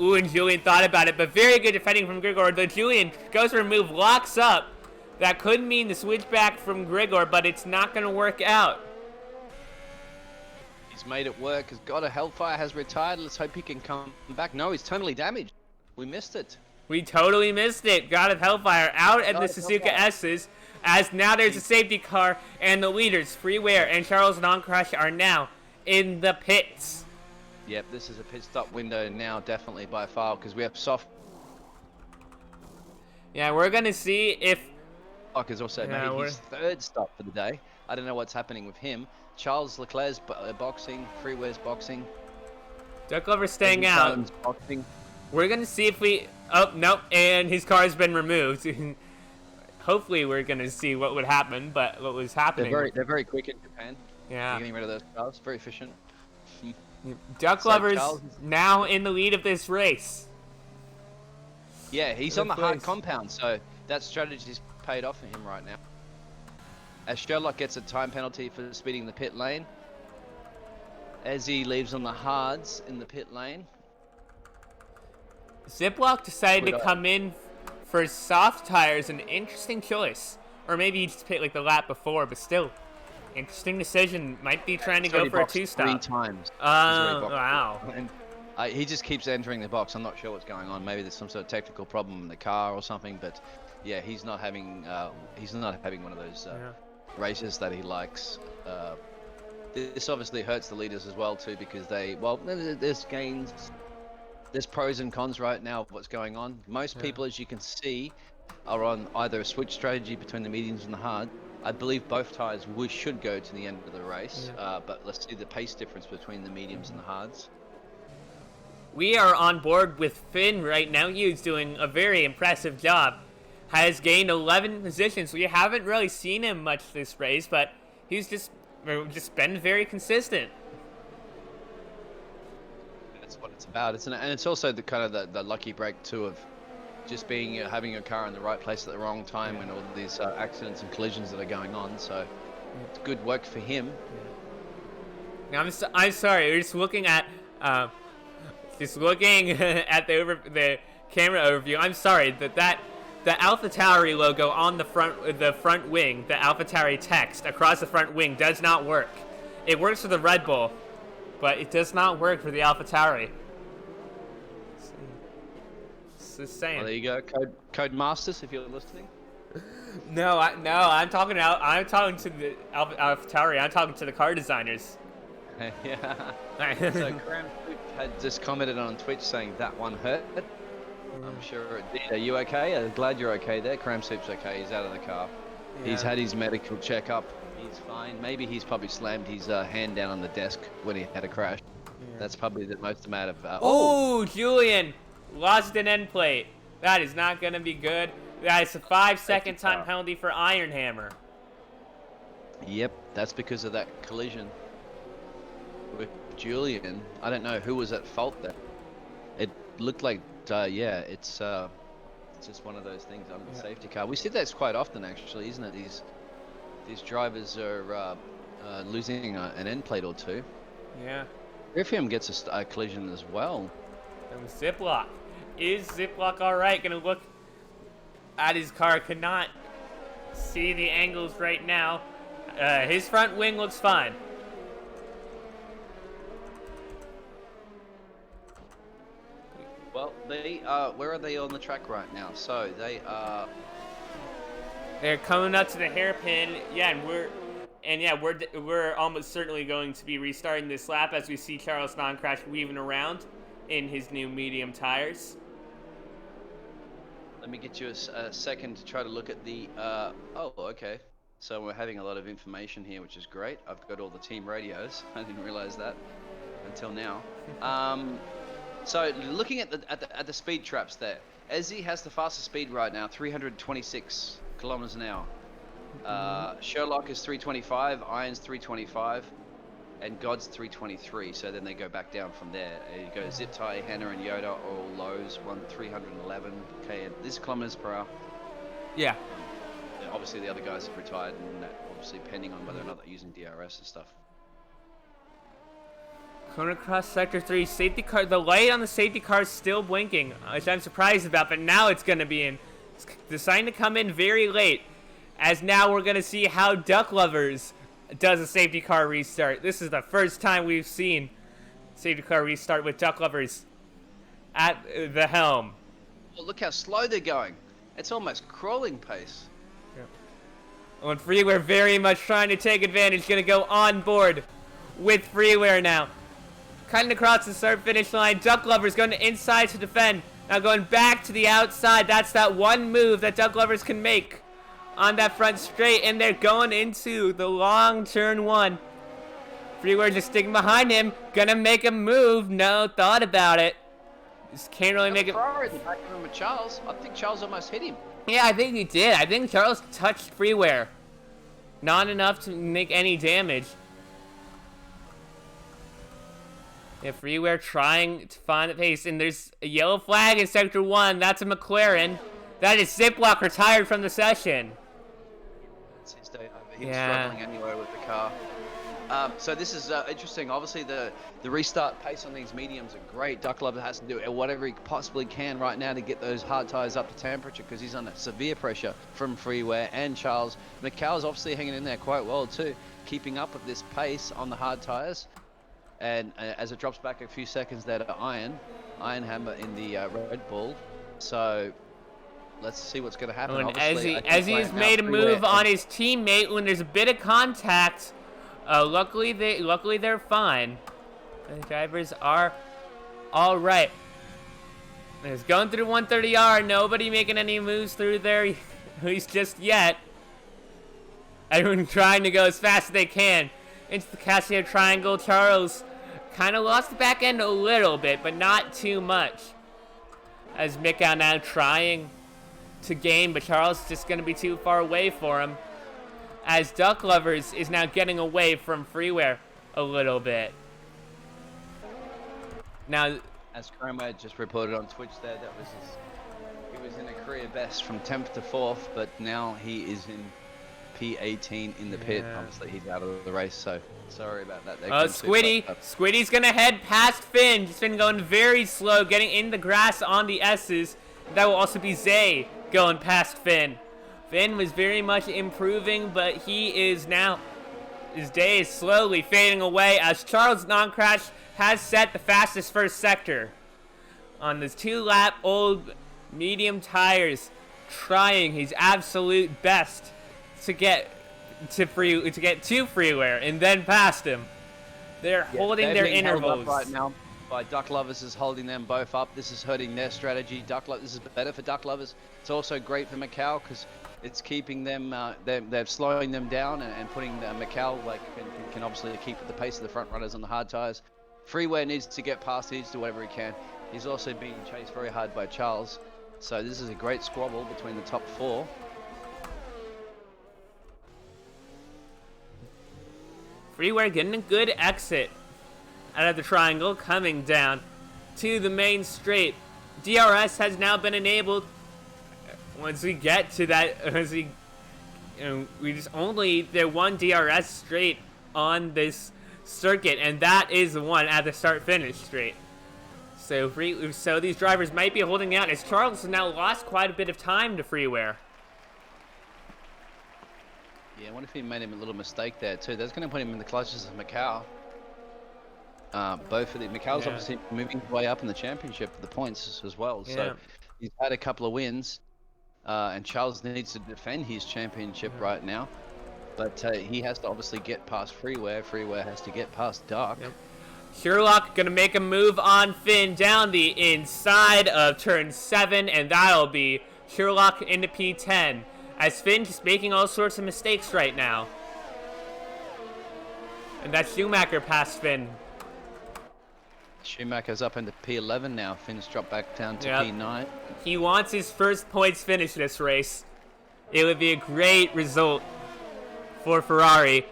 Ooh, and Julian thought about it, but very good defending from Grigor. The Julian goes for a move, locks up. That could mean the switchback from Grigor, but it's not going to work out. He's made it work. Has got a Hellfire, has retired. Let's hope he can come back. No, he's totally damaged. We missed it. We totally missed it. God of Hellfire out at the Suzuka S's, as now there's a safety car, and the leaders, Freeware and Charles Non-Crush, are now in the pits. Yep, this is a pit stop window now, definitely by far, because we have soft. Yeah, we're going to see if... Is also made his third stop for the day. I don't know what's happening with him. Charles Leclerc's boxing, Freeware's boxing. Duck Lover's staying out. Boxing. We're going to see if we... Oh, nope, and his car's been removed. Hopefully we're going to see what would happen, but what was happening... They're very quick in Japan. Yeah. They're getting rid of those cars. Very efficient. Duck Lover's now in the lead of this race. Yeah, he's on the hard compound, so that strategy's paid off for him right now. As Sherlock gets a time penalty for speeding the pit lane. As he leaves on the hards in the pit lane. Ziploc decided to come in for soft tires, an interesting choice. Or maybe he just pit like the lap before, but still. Interesting decision. Might be trying to go for a 2-stop. 3 times. Wow. And he just keeps entering the box. I'm not sure what's going on. Maybe there's some sort of technical problem in the car or something, but yeah, he's not having one of those races that he likes. This obviously hurts the leaders as well too, because there's gains, there's pros and cons right now of what's going on. Most people, as you can see, are on either a switch strategy between the mediums and the hard. I believe both tires should go to the end of the race, but let's see the pace difference between the mediums and the hards. We are on board with Finn right now. He's doing a very impressive job. Has gained 11 positions. We haven't really seen him much this race, but he's just been very consistent. That's what it's about, isn't it? And it's also the kind of the lucky break too of just being having your car in the right place at the wrong time when all these accidents and collisions that are going on. So it's good work for him. Now I'm sorry. We're just looking at at the camera overview. I'm sorry that the AlphaTauri logo on the front wing, the AlphaTauri text across the front wing does not work. It works for the Red Bull, but it does not work for the AlphaTauri. Just saying. Well, there you go, Code Masters, if you're listening. I'm talking to the AlphaTauri. I'm talking to the car designers. Yeah. So Cram had just commented on Twitch saying that one hurt. I'm sure it did. Are you okay? I'm glad you're okay there. Cram Soup's okay. He's out of the car. Yeah. He's had his medical checkup. He's fine. Maybe he's probably slammed his hand down on the desk when he had a crash. Yeah. That's probably the most amount of... Oh, Julian! Lost an end plate. That is not going to be good. That is a 5-second time penalty for Iron Hammer. Yep, that's because of that collision with Julian. I don't know who was at fault there. It looked like, it's just one of those things on the safety car. We see that quite often, actually, isn't it? These drivers are losing an end plate or two. Yeah. Griffin gets a collision as well. And Ziploc. Is Ziploc alright? Gonna look at his car. Cannot see the angles right now. His front wing looks fine. Well, they where are they on the track right now? So they are. They're coming up to the hairpin. Yeah, and we're almost certainly going to be restarting this lap as we see Charles non-crash weaving around in his new medium tires. Let me get you a second to try to look at the. Oh, okay. So we're having a lot of information here, which is great. I've got all the team radios. I didn't realize that until now. So looking at the speed traps there, Ezzy has the fastest speed right now, 326 kilometers an hour. Sherlock is 325, Iron's 325, and God's 323. So then they go back down from there. You go Zip Tie, Hannah, and Yoda, all lows, 311 this is kilometers per hour. Yeah. Obviously the other guys have retired, and that obviously depending on whether or not they're using DRS and stuff. Going across Sector 3, safety car, the light on the safety car is still blinking, which I'm surprised about, but now it's going to be in. It's deciding to come in very late, as now we're going to see how Duck Lovers does a safety car restart. This is the first time we've seen safety car restart with Duck Lovers at the helm. Well, look how slow they're going. It's almost crawling pace. Yeah. And Freeware very much trying to take advantage, going to go on board with Freeware now. Cutting across the start-finish line. Duck Lovers going to inside to defend. Now going back to the outside. That's that one move that Duck Lovers can make on that front straight. And they're going into the long turn one. Freeware just sticking behind him. Gonna make a move. No thought about it. Just can't really make it. Back with Charles. I think Charles almost hit him. Yeah, I think he did. I think Charles touched Freeware. Not enough to make any damage. Yeah, Freeware trying to find the pace, and there's a yellow flag in Sector 1. That's a McLaren. That is Ziploc retired from the session. It's his day. He's struggling anyway with the car. So this is interesting. Obviously, the restart pace on these mediums are great. Duck Lover has to do whatever he possibly can right now to get those hard tires up to temperature because he's under severe pressure from Freeware and Charles. McCall's obviously hanging in there quite well too, keeping up with this pace on the hard tires. And as it drops back a few seconds there to Iron Hammer in the Red Bull. So let's see what's going to happen. As he has made a move on his teammate when there's a bit of contact. Luckily they're fine. The drivers are all right. It's going through 130R. Nobody making any moves through there, at least just yet. Everyone trying to go as fast as they can into the Casio Triangle. Charles kind of lost the back end a little bit, but not too much. As Mickow now trying to gain, but Charles is just going to be too far away for him. As Duck Lovers is now getting away from Freeware a little bit. Now, As Chroma just reported on Twitch there, he was in a career best from 10th to 4th, but now he is in P18 in the pit. Yeah. Obviously, he's out of the race, so sorry about that. Squiddy's gonna head past Finn. Finn going very slow, getting in the grass on the S's. That will also be Zay going past Finn. Finn was very much improving, but he is now, his day is slowly fading away as Charles Non-Crash has set the fastest first sector on his 2-lap old medium tires, trying his absolute best to get to Freeware and then past him. They're holding their intervals right now. By Duck Lovers is holding them both up. This is hurting their strategy. This is better for Duck Lovers. It's also great for Macau because it's keeping them. They're slowing them down and putting Macau can obviously keep the pace of the front runners on the hard tires. Freeware needs to get past. He needs to do whatever he can. He's also being chased very hard by Charles. So this is a great squabble between the top 4. Freeware getting a good exit out of the triangle, coming down to the main straight. DRS has now been enabled. Once we get to that, there one DRS straight on this circuit, and that is the one at the start-finish straight. So these drivers might be holding out as Charles has now lost quite a bit of time to Freeware. Yeah, I wonder if he made him a little mistake there too. That's going to put him in the clutches of Macau. Both of the Macau's obviously moving his way up in the championship for the points as well. Yeah. So he's had a couple of wins, and Charles needs to defend his championship right now. But he has to obviously get past Freeware. Freeware has to get past Dark. Yep. Sherlock gonna make a move on Finn down the inside of turn 7, and that'll be Sherlock into P10. As Finn just making all sorts of mistakes right now. And that's Schumacher past Finn. Schumacher's up into P11 now. Finn's dropped back down to P9. He wants his first points finish this race. It would be a great result for Ferrari,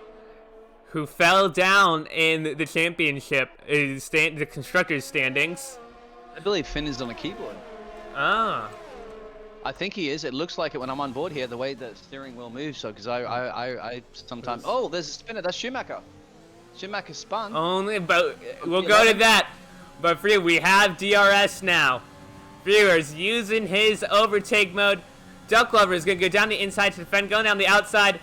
who fell down in the championship, the constructors' standings. I believe Finn is on the keyboard. Ah. I think he is. It looks like it when I'm on board here, the way the steering wheel moves. So, because I sometimes... Oh, there's a spinner. That's Schumacher. Schumacher spun. Only, but we'll go to that. But we have DRS now. Freeware's using his overtake mode. Duck Lover is going to go down the inside to defend, going down the outside.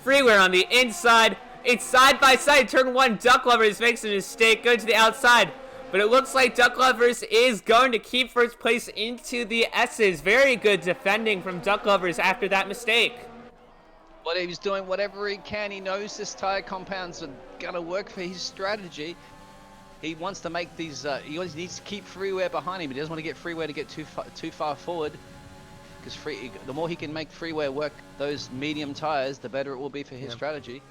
Freeware on the inside. It's side by side. Turn 1, Duck Lovers makes a mistake, going to the outside. But it looks like Duck Lovers is going to keep first place into the S's. Very good defending from Duck Lovers after that mistake. But he was doing whatever he can. He knows this tire compounds are going to work for his strategy. He wants to make these, he always needs to keep Freeware behind him. He doesn't want to get Freeware to get too far forward. Because the more he can make Freeware work those medium tires, the better it will be for his strategy.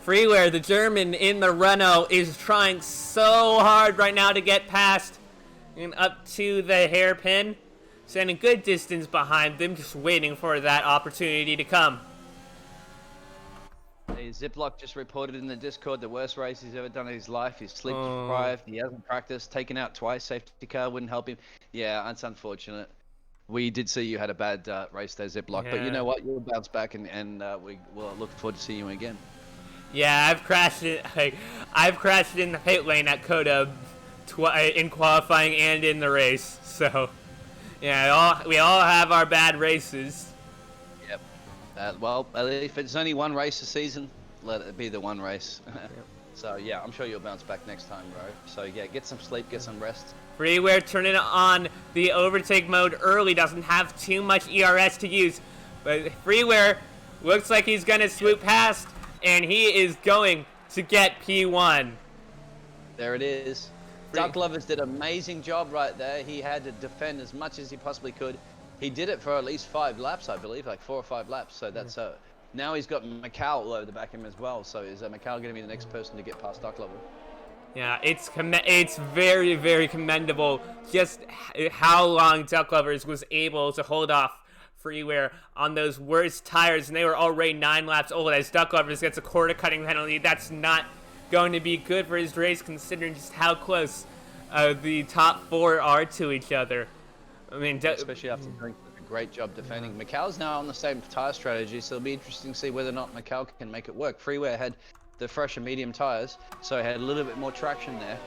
Freeware, the German in the Renault, is trying so hard right now to get past and up to the hairpin. Standing a good distance behind them, just waiting for that opportunity to come. Hey, Ziploc just reported in the Discord the worst race he's ever done in his life. He's sleep deprived, he hasn't practiced, taken out twice, safety car wouldn't help him. Yeah, that's unfortunate. We did see you had a bad race there, Ziploc, but you know what? You'll bounce back and we will look forward to seeing you again. Yeah, I've crashed in the pit lane at Coda in qualifying and in the race. So, yeah, we all have our bad races. Yep. Well, if it's only one race a season, let it be the one race. Yep. So yeah, I'm sure you'll bounce back next time, bro. So yeah, get some sleep, get some rest. Freeware turning on the overtake mode early, doesn't have too much ERS to use, but Freeware looks like he's gonna swoop past. And he is going to get P1. There it is. Duck Lovers did an amazing job right there. He had to defend as much as he possibly could. He did it for at least 5 laps, I believe, like 4 or 5 laps. So that's now he's got Macau all over the back of him as well. So is Macau going to be the next person to get past Duck Lover? Yeah, it's very, very commendable just how long Duck Lovers was able to hold off Freeware on those worst tires, and they were already 9 laps old. As Duck Lovers gets a quarter cutting penalty, that's not going to be good for his race considering just how close the top 4 are to each other. I mean, especially after doing a great job defending. Macau's now on the same tire strategy, so it'll be interesting to see whether or not Macau can make it work. Freeware had the fresher medium tires, so it had a little bit more traction there,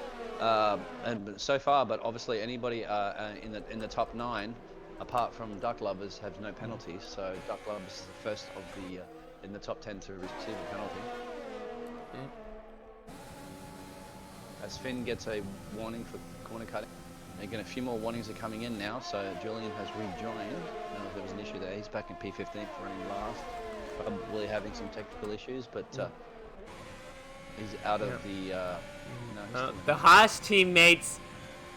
and so far. But obviously, anybody in the top 9, apart from Duck Lovers, have no penalties. So Duck Lovers is the first of the in the top 10 to receive a penalty. As Finn gets a warning for corner cutting. Again, a few more warnings are coming in now, so Julian has rejoined. There was an issue there. He's back in P15 for running last. Probably having some technical issues, but he's out of the... the Haas teammates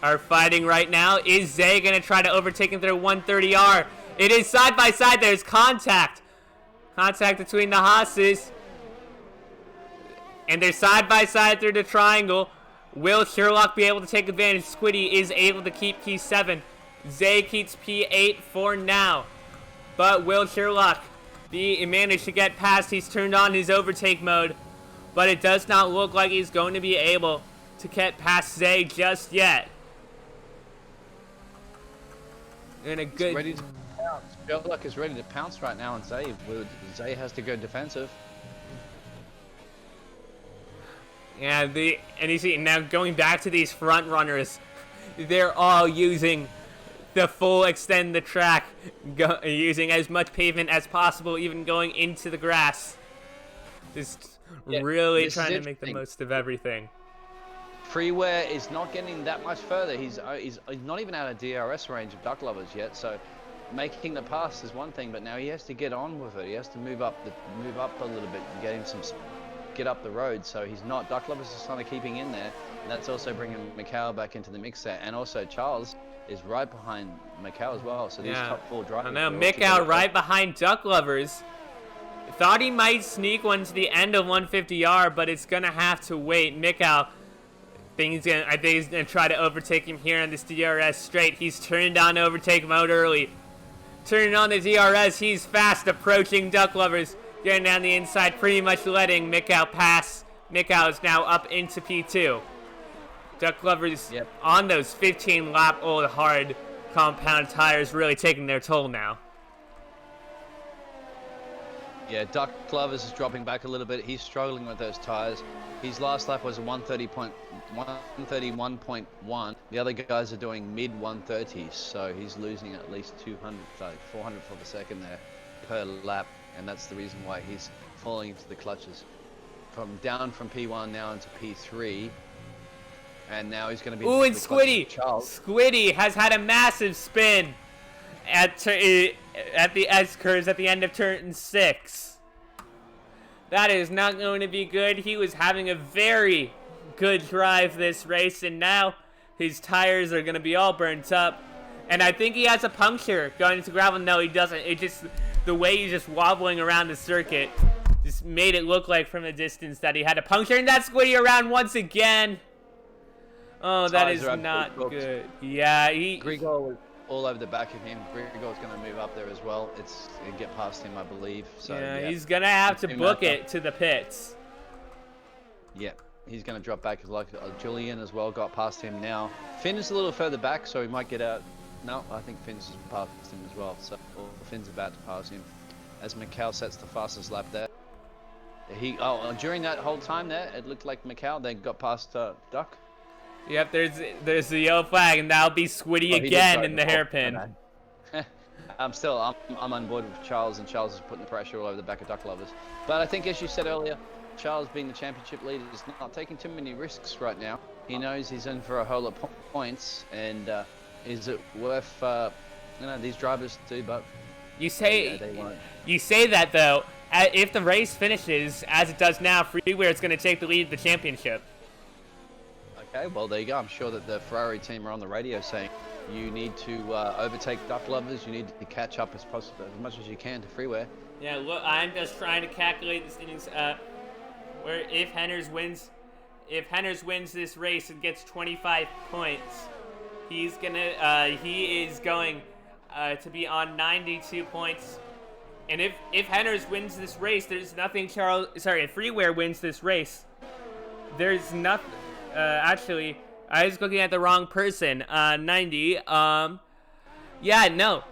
are fighting right now. Is Zay going to try to overtake him through 130R? It is side by side. There's contact. Contact between the Haas's. And they're side by side through the triangle. Will Sherlock be able to take advantage? Squiddy is able to keep P7. Zay keeps P8 for now. But will Sherlock manage to get past? He's turned on his overtake mode. But it does not look like he's going to be able to get past Zay just yet. In a good... He's ready to pounce. Sherlock is ready to pounce right now on Zay. Zay has to go defensive. Yeah, and you see now going back to these front runners, they're all using the full extend the track, using as much pavement as possible, even going into the grass. Just really trying to make the most of everything. Freeware is not getting that much further. He's not even out of DRS range of Duck Lovers yet. So making the pass is one thing, but now he has to get on with it. He has to move up a little bit and get up the road. So he's not. Duck Lovers is kind of keeping in there, and that's also bringing Macau back into the mix there. And also Charles is right behind Macau as well. So these top 4 drivers. I know Macau right behind Duck Lovers. Thought he might sneak one to the end of 150R, but it's gonna have to wait. Macau, I think he's gonna try to overtake him here on this DRS straight. He's turned on overtake mode early. Turning on the DRS, he's fast approaching Duck Lovers. Getting down the inside, pretty much letting Macau pass. Macau is now up into P2. Duck Lovers on those 15-lap old hard compound tires really taking their toll now. Yeah, Duck Lovers is dropping back a little bit. He's struggling with those tires. His last lap was a 131.1. The other guys are doing mid 130s, so he's losing at least 400 for the second there per lap, and that's the reason why he's falling into the clutches. Down from P1 now into P3, and now he's going to be... Ooh, and Squiddy! Squiddy has had a massive spin at the S-curves at the end of turn 6. That is not going to be good. He was having a very good drive this race, and now his tires are going to be all burnt up. And I think he has a puncture going into gravel. No, he doesn't. It just, the way he's just wobbling around the circuit just made it look like from a distance that he had a puncture. And that's Squiddy around once again. Oh, that is not good. Yeah, Grigor was all over the back of him. Grigor's going to move up there as well. It's going to get past him, I believe. So, yeah, he's going to have to book it to the pits. Yeah, he's going to drop back. Like Julian as well got past him now. Finn is a little further back, so he might get out. No, I think Finn's past him as well. So Finn's about to pass him as Macau sets the fastest lap there. During that whole time there, it looked like Macau then got past Duck. Yep, there's the yellow flag, and that'll be Squiddy again in the hairpin. I'm on board with Charles, and Charles is putting the pressure all over the back of Duck Lovers. But I think, as you said earlier, Charles, being the championship leader, is not taking too many risks right now. He knows he's in for a whole lot of points, and is it worth these drivers to? But you say that though. If the race finishes as it does now, Freeware is going to take the lead of the championship. Okay, well there you go. I'm sure that the Ferrari team are on the radio saying you need to overtake Duck Lovers. You need to catch up as much as you can to Freeware. Yeah, look, I'm just trying to calculate this innings. Where if Henners wins this race and gets 25 points, he is going to be on 92 points. And if Henners wins this race, there's nothing if Freeware wins this race, there's nothing. Actually, I was looking at the wrong person. 90. Yeah, no.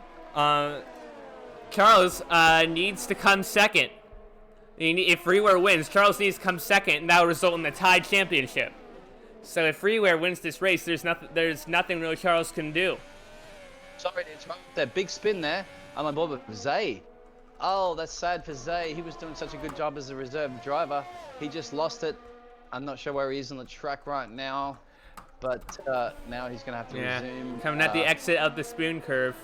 Charles needs to come second. If Freeware wins, Charles needs to come second, and that will result in a tied championship. So if Freeware wins this race, there's nothing really Charles can do. Sorry to interrupt. That big spin there. I'm on board with Zay. Oh, that's sad for Zay. He was doing such a good job as a reserve driver. He just lost it. I'm not sure where he is on the track right now, but now he's gonna have to resume. Coming at the exit of the spoon curve.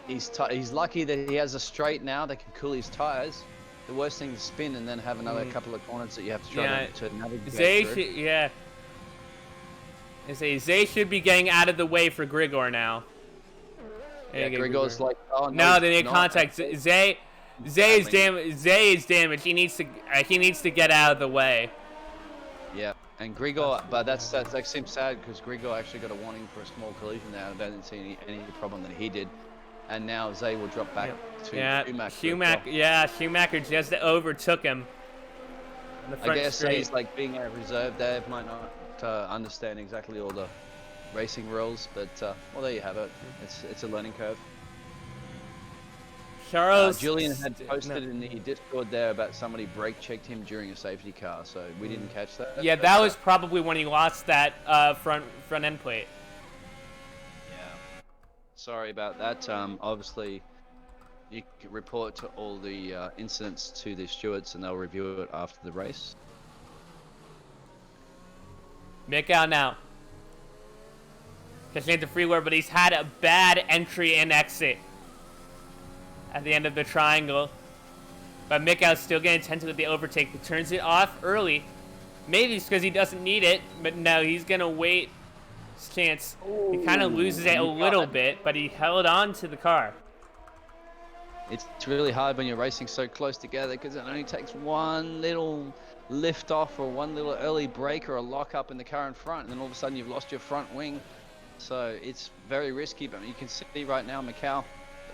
He's lucky that he has a straight now that can cool his tires. The worst thing is spin and then have another couple of corners that you have to try to navigate through. Zay should be getting out of the way for Grigor now. Yeah, Grigor's like, oh no, they need contact. Zay is damaged. He needs to get out of the way. Yeah, and Grigor, but that seems sad because Grigor actually got a warning for a small collision there. I didn't see any problem that he did. And now Zay will drop back to Schumacher. Schumacher just overtook him. I guess Zay's like being a reserve there, might not understand exactly all the racing rules, but well, there you have it. It's a learning curve. Charles Julian had posted in the Discord there about somebody brake checked him during a safety car, so we didn't catch that. Yeah, that was probably when he lost that front end plate. Sorry about that. Obviously, you can report to all the incidents to the stewards, and they'll review it after the race. Mick out now. Catching into Freeware, but he's had a bad entry and exit at the end of the triangle. But Mikau's still getting tempted with the overtake. He turns it off early. Maybe it's because he doesn't need it, but no, he's going to wait his chance. He kind of loses it a little bit, but he held on to the car. It's really hard when you're racing so close together because it only takes one little lift off or one little early break or a lock up in the car in front, and then all of a sudden you've lost your front wing. So it's very risky, but you can see right now Macau,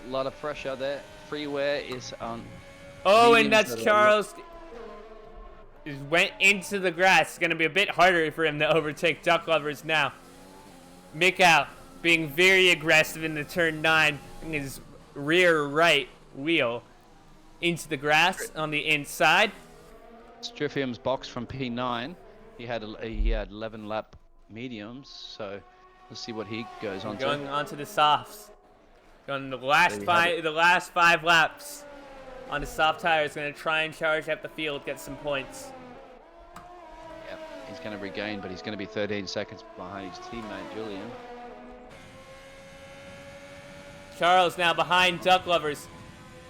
a lot of pressure there. Freeware is on. Oh, and that's Charles. Went into the grass. It's going to be a bit harder for him to overtake Duck Lovers now. Mikau being very aggressive in the turn 9 in his rear right wheel into the grass on the inside. Striffium's box from P9. He had 11 lap mediums, so we'll see what he goes on going to. Going on to the softs. Going the last five laps on the soft tires. Going to try and charge up the field, get some points. Yep, he's going to regain, but he's going to be 13 seconds behind his teammate Julian. Charles now behind Duck Lovers.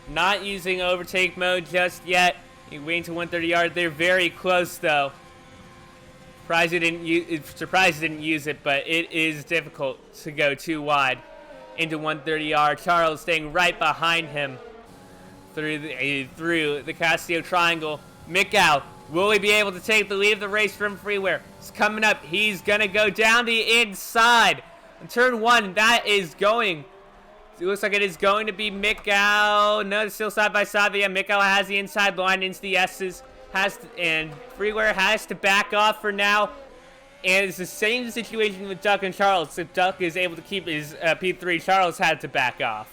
Not using overtake mode just yet. He's waiting to 130 yards. They're very close though. Surprised he didn't use it, but it is difficult to go too wide into 130 yards. Charles staying right behind him through the Castillo Triangle. Mikau, will he be able to take the lead of the race from Freeware? It's coming up. He's gonna go down the inside. In turn 1, that is going. It looks like it is going to be Mikau. No, it's still side by side. But yeah, Mikau has the inside line into the S's. And Freeware has to back off for now. And it's the same situation with Duck and Charles. If Duck is able to keep his P3, Charles had to back off.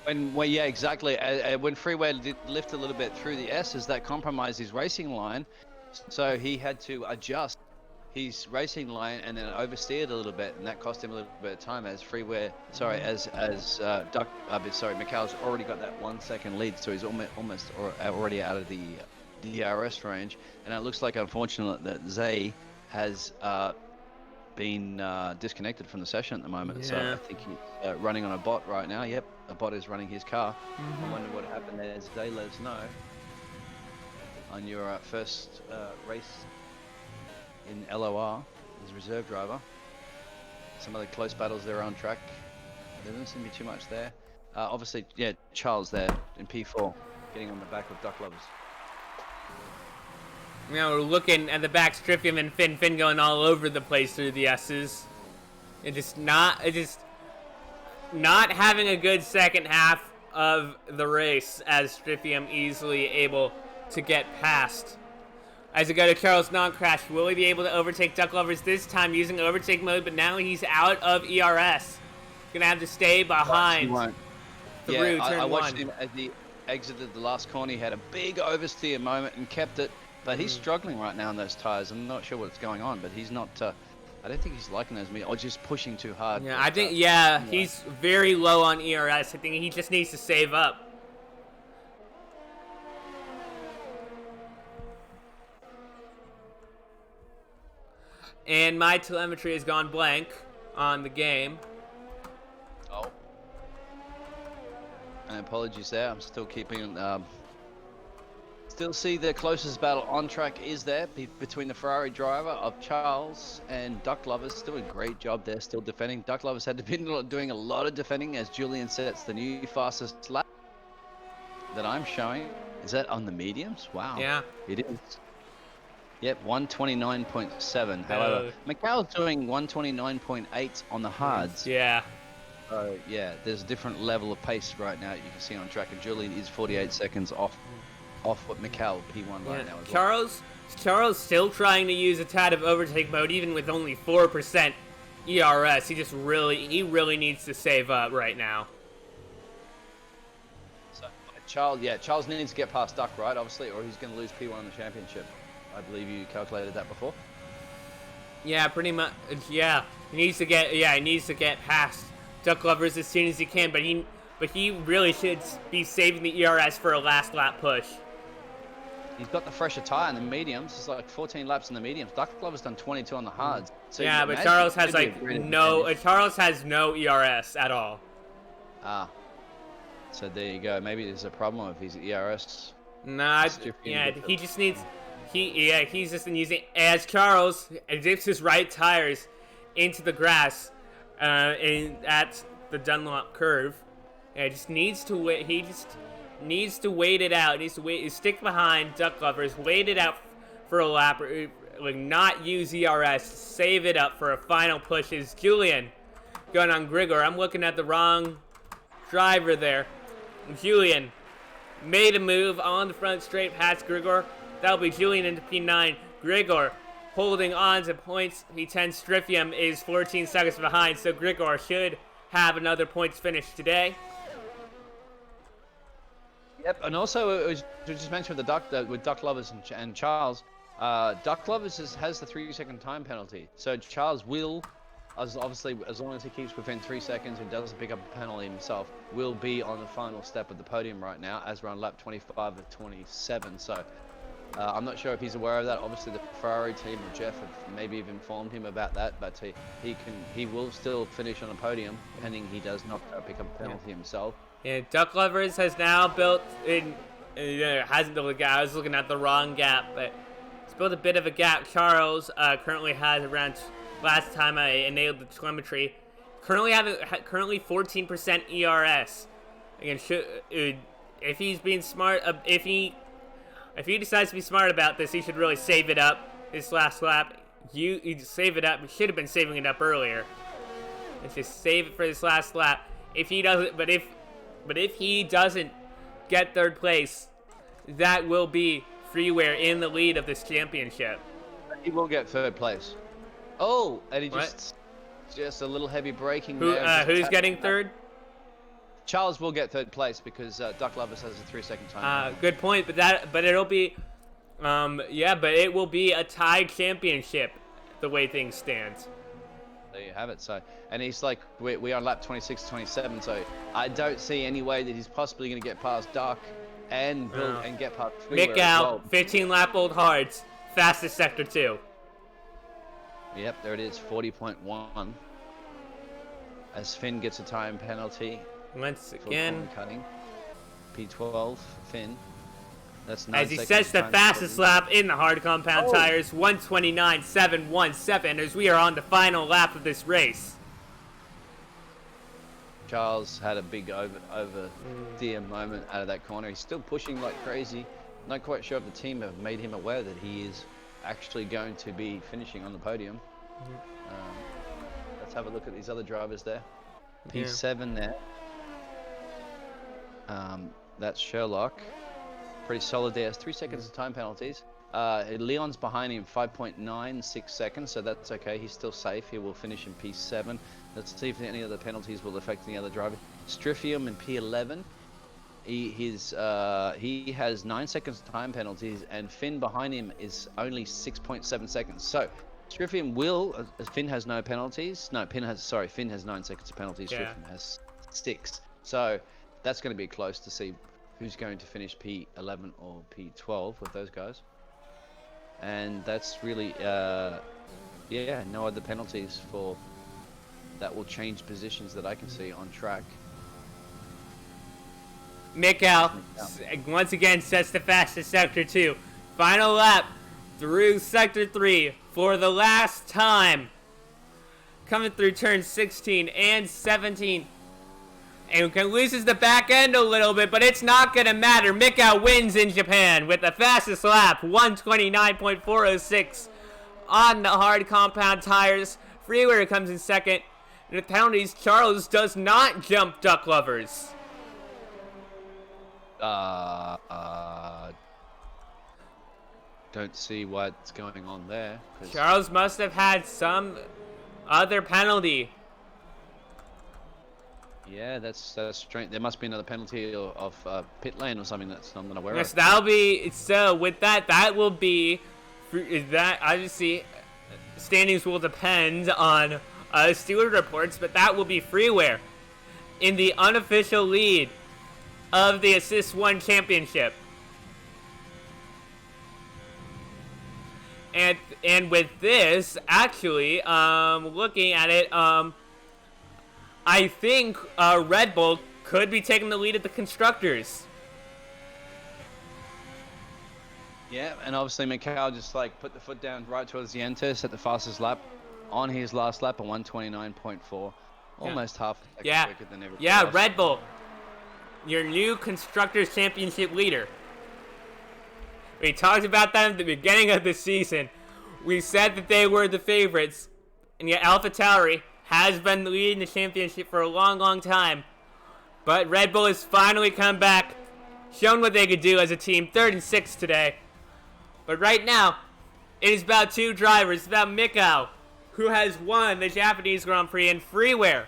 Yeah, exactly. When Freeware did lift a little bit through the S's, that compromised his racing line. So he had to adjust his racing line and then oversteered a little bit, and that cost him a little bit of time as Mikau's already got that 1 second lead, so he's almost already out of the DRS range. And it looks like, unfortunately, that Zay has been disconnected from the session at the moment. Yeah. So I think he's running on a bot right now. Yep, a bot is running his car. I wonder what happened there. Zay, let us know on your first race in LOR as reserve driver. Some of the close battles there on track. There doesn't seem to be too much there. Obviously, yeah, Charles there in P4, getting on the back of Duck Lovers. You know, we're looking at the back, Striffium and Finn going all over the place through the S's. It's just not having a good second half of the race as Striffium easily able to get past As it go to Charles non-crash, will he be able to overtake Duck Lovers this time using overtake mode? But now he's out of ERS. Gonna have to stay behind through turn I watched one. him as he exited the last corner. He had a big oversteer moment and kept it, but he's struggling right now in those tires. I'm not sure what's going on, but he's not. I don't think he's liking those or just pushing too hard. Yeah, I think he's very low on ERS. I think he just needs to save up. And my telemetry has gone blank on the game. Oh. And apologies there. I'm still keeping. Still see the closest battle on track is there between the Ferrari driver of Charles and Duck Lovers. Still a great job there, still defending. Duck Lovers had to be doing a lot of defending as Julian sets the new fastest lap that I'm showing. Is that on the mediums? Wow. Yeah. It is. Yep, 129.7. However, Mikhail's doing 129.8 on the hards. Yeah. So, yeah, there's a different level of pace right now you can see on track. And Julian is 48 seconds off what Mikhail P1 right now. Charles still trying to use a tad of overtake mode, even with only 4% ERS. He really needs to save up right now. So, Charles needs to get past Duck, right? Obviously, or he's going to lose P1 in the championship. I believe you calculated that before. Yeah, pretty much. Yeah, he needs to get past Duck Lovers as soon as he can. But he really should be saving the ERS for a last lap push. He's got the fresher tire in the mediums. It's like 14 laps in the mediums. Duck Lovers done 22 on the hards. So yeah, but Charles has Charles has no ERS at all. Ah. So there you go. Maybe there's a problem with his ERS. Nah, yeah, he just needs. He's just using as Charles dips his right tires into the grass, at the Dunlop curve. And just needs to wait. He just needs to wait it out. He needs to wait. Stick behind Duck Lovers. Wait it out for a lap. Like not use ERS. Save it up for a final push. Is Julian going on Grigor? I'm looking at the wrong driver there. Julian made a move on the front straight past Grigor. That'll be Julian into P9. Grigor holding on to points. P10 Stryfium is 14 seconds behind, so Grigor should have another points finish today. Yep, and also it was just mentioned with Duck Lovers and Charles. Duck Lovers has the 3-second time penalty, so Charles will, obviously, as long as he keeps within 3 seconds and doesn't pick up a penalty himself, will be on the final step of the podium right now, as we're on lap 25 of 27. So. I'm not sure if he's aware of that. Obviously, the Ferrari team or Jeff have maybe have informed him about that, but he will still finish on a podium, pending he does not pick up a penalty himself. Yeah, Duck Lovers has now built in. Hasn't built a gap. I was looking at the wrong gap, but it's built a bit of a gap. Charles currently has around. Last time I enabled the telemetry, currently 14% ERS. Again, if he's being smart, If he decides to be smart about this, he should really save it up this last lap. You save it up. He should have been saving it up earlier. Let's just save it for this last lap. If he doesn't, but if he doesn't get third place, that will be Freeware in the lead of this championship. He will get third place. Oh, and he just a little heavy braking there. Who's getting third? Charles will get third place because Duck Lovers has a 3-second time. Good point, but it'll be, but it will be a tied championship, the way things stand. There you have it. So, and he's like, we are on lap 26, 27. So I don't see any way that he's possibly going to get past Duck and get past Freeware Mick out, well. 15 lap old hards, fastest sector 2. Yep, there it is, 40.1. As Finn gets a time penalty. Once again, cutting. P12, Finn. That's 9 as he seconds sets the fastest lap in the hard compound tires, 129.717, as we are on the final lap of this race. Charles had a big oversteer moment out of that corner. He's still pushing like crazy. Not quite sure if the team have made him aware that he is actually going to be finishing on the podium. Let's have a look at these other drivers there. P7 there. That's Sherlock. Pretty solid there. Has 3 seconds of time penalties. Leon's behind him 5.96 seconds, so that's okay. He's still safe. He will finish in P7. Let's see if any other penalties will affect any other driver. Stryfium in P11. He has 9 seconds time penalties, and Finn behind him is only 6.7 seconds. So Stryfium will. Finn has no penalties. No, Finn has 9 seconds of penalties. Yeah. Stryfium has 6. So that's going to be close to see who's going to finish P11 or P12 with those guys. And that's really, yeah, no other penalties for that will change positions that I can see on track. Mikkel once again sets the fastest Sector 2. Final lap through Sector 3 for the last time. Coming through turns 16 and 17. And loses the back end a little bit, but it's not going to matter. Mikkel wins in Japan with the fastest lap, 129.406 on the hard compound tires. Freeware comes in second. And with penalties, Charles does not jump duck lovers. Don't see what's going on there. Charles must have had some other penalty. Yeah, that's strange. There must be another penalty of pit lane or something that's I'm not aware Yes, of. that'll be so. With that will be that obviously standings will depend on steward reports, but that will be Freeware in the unofficial lead of the Assist 1 Championship. And with this, actually, looking at it, I think Red Bull could be taking the lead at the constructors. Yeah, and obviously Mikhail just like put the foot down right towards the end to set the fastest lap on his last lap at 129.4, almost half a second quicker than everybody else. Red Bull, your new constructors championship leader. We talked about that at the beginning of the season. We said that they were the favorites, and yet AlphaTauri has been leading the championship for a long, long time. But Red Bull has finally come back, shown what they could do as a team, 3rd and 6th today. But right now, it is about 2 drivers. It's about Mikao, who has won the Japanese Grand Prix, and Freeware,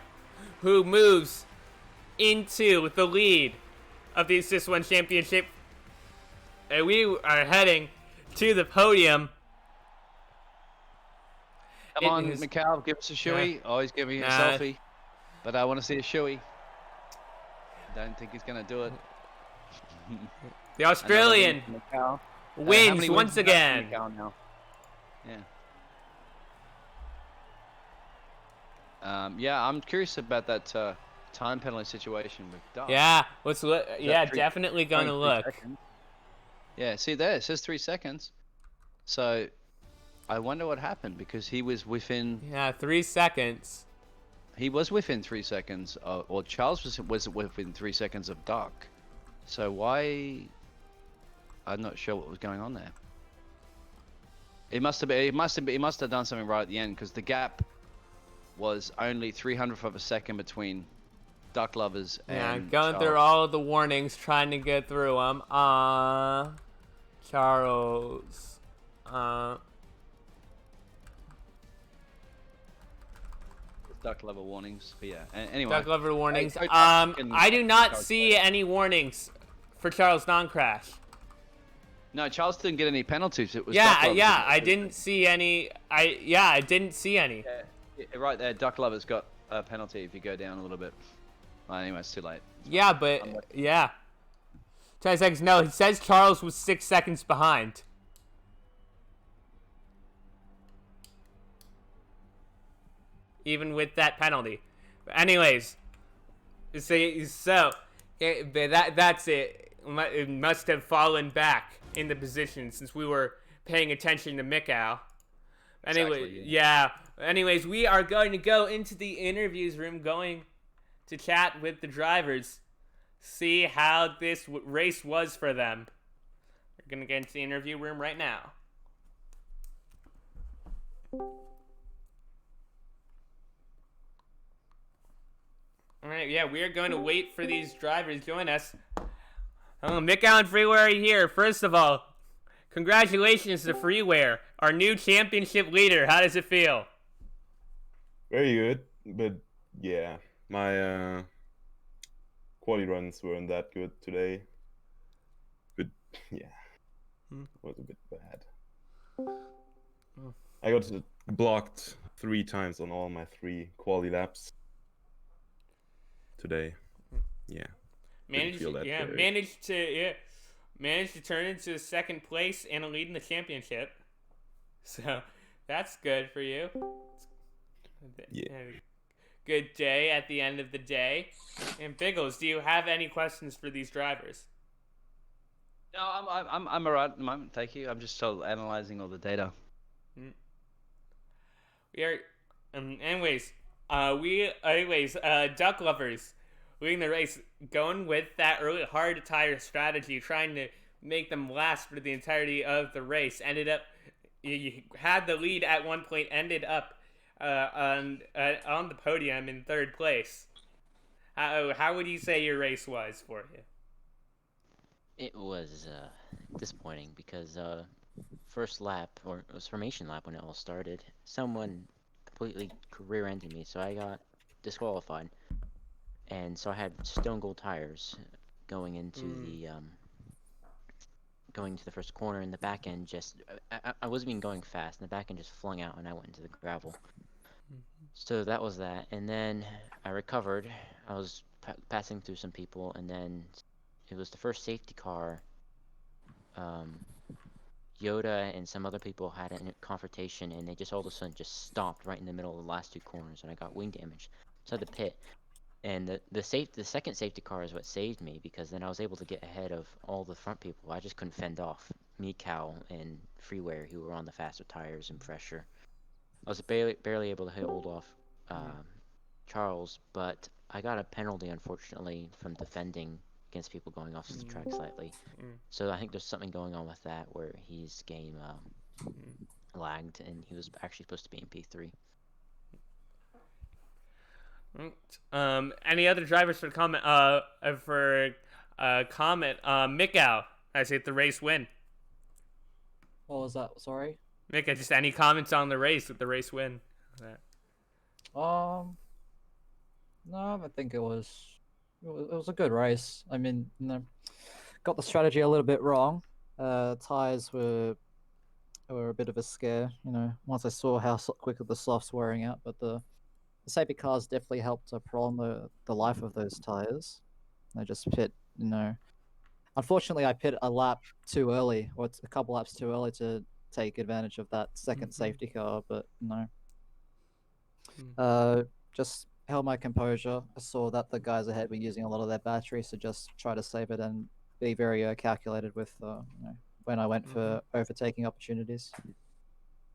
who moves into the lead of the Assist 1 Championship. And we are heading to the podium. Come on, Mikhail, give us a shoey. Oh, he's giving me a selfie. But I want to see a shoey. Don't think he's going to do it. The Australian wins once again. Yeah. Yeah, I'm curious about that time penalty situation with Duff. Yeah, definitely going to look. Seconds. Yeah, see there, it says 3 seconds. So I wonder what happened because he was within. Yeah, 3 seconds. He was within 3 seconds, or Charles was within 3 seconds of Duck. So why? I'm not sure what was going on there. It must have been. He must have done something right at the end because the gap was only 300th of a second between Duck lovers and going Charles. through all of the warnings, trying to get through them. Charles. Duck lover warnings, but yeah. Anyway. Duck lover warnings. I do not see any warnings for Charles non-crash. No, Charles didn't get any penalties. It was I didn't see any. I didn't see any. Yeah, right there. Duck lover's got a penalty if you go down a little bit. Well, anyway, it's too late. Yeah, but yeah. 10 seconds. No, it says Charles was 6 seconds behind. Even with that penalty. But anyways, that's it. It must have fallen back in the position since we were paying attention to Mikau. Anyway, Exactly, yeah. Anyways, we are going to go into the interviews room, going to chat with the drivers, see how this race was for them. We're going to get into the interview room right now. All right, yeah, we are going to wait for these drivers to join us. Mikau and Freeware are here. First of all, Congratulations to Freeware, our new championship leader. How does it feel? Very good, but yeah, my quality runs weren't that good today. But yeah, it was a bit bad. I got blocked 3 times on all my 3 quality laps today. Yeah, didn't feel that great. Managed to turn into second place and a lead in the championship. So that's good for you. Yeah. Good day at the end of the day. And Biggles, do you have any questions for these drivers? No, I'm alright at the moment. Thank you. I'm just still analyzing all the data. We are, duck lovers, leading the race, going with that early hard tire strategy, trying to make them last for the entirety of the race. Ended up, you had the lead at one point, ended up on the podium in third place. How would you say your race was for you? It was disappointing because first lap, or it was formation lap when it all started, someone completely rear-ended me, so I got disqualified. And so I had stone gold tires going into the first corner, and the back end just I wasn't even going fast, and the back end just flung out, and I went into the gravel. So that was that, and then I recovered. I was passing through some people, and then it was the first safety car. Yoda and some other people had a confrontation, and they just all of a sudden just stopped right in the middle of the last 2 corners, and I got wing damage. So I had to pit. And the second safety car is what saved me, because then I was able to get ahead of all the front people. I just couldn't fend off Mikau and Freeware, who were on the faster tires and pressure. I was barely able to hold off Charles, but I got a penalty, unfortunately, from defending against people going off the track slightly. So I think there's something going on with that, where his game lagged, and he was actually supposed to be in P3. Any other drivers for comment? Mikau has hit the race win. What was that? Sorry. Mika, just any comments on the race with the race win? No, I think it was a good race. I mean, got the strategy a little bit wrong. Tires were a bit of a scare. Once I saw how quickly the softs wearing out, but the safety cars definitely helped to prolong the life of those tires. I just pit, Unfortunately, I pit a lap too early, or a couple laps too early to take advantage of that second safety car. But just held my composure. I saw that the guys ahead were using a lot of their batteries, so just try to save it and be very calculated with when I went for overtaking opportunities.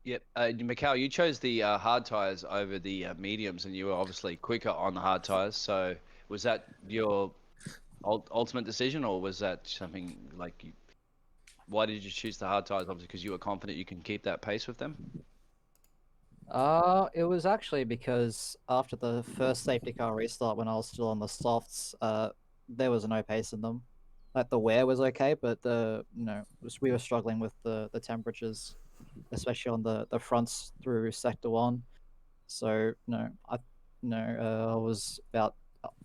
Yep, Mikhail, you chose the hard tires over the mediums, and you were obviously quicker on the hard tires. So was that your ultimate decision, or was that something like why did you choose the hard tires? Obviously, because you were confident you can keep that pace with them. It was actually because after the first safety car restart, when I was still on the softs, there was no pace in them. Like the wear was okay, but we were struggling with the temperatures, especially on the fronts through sector 1. So I was about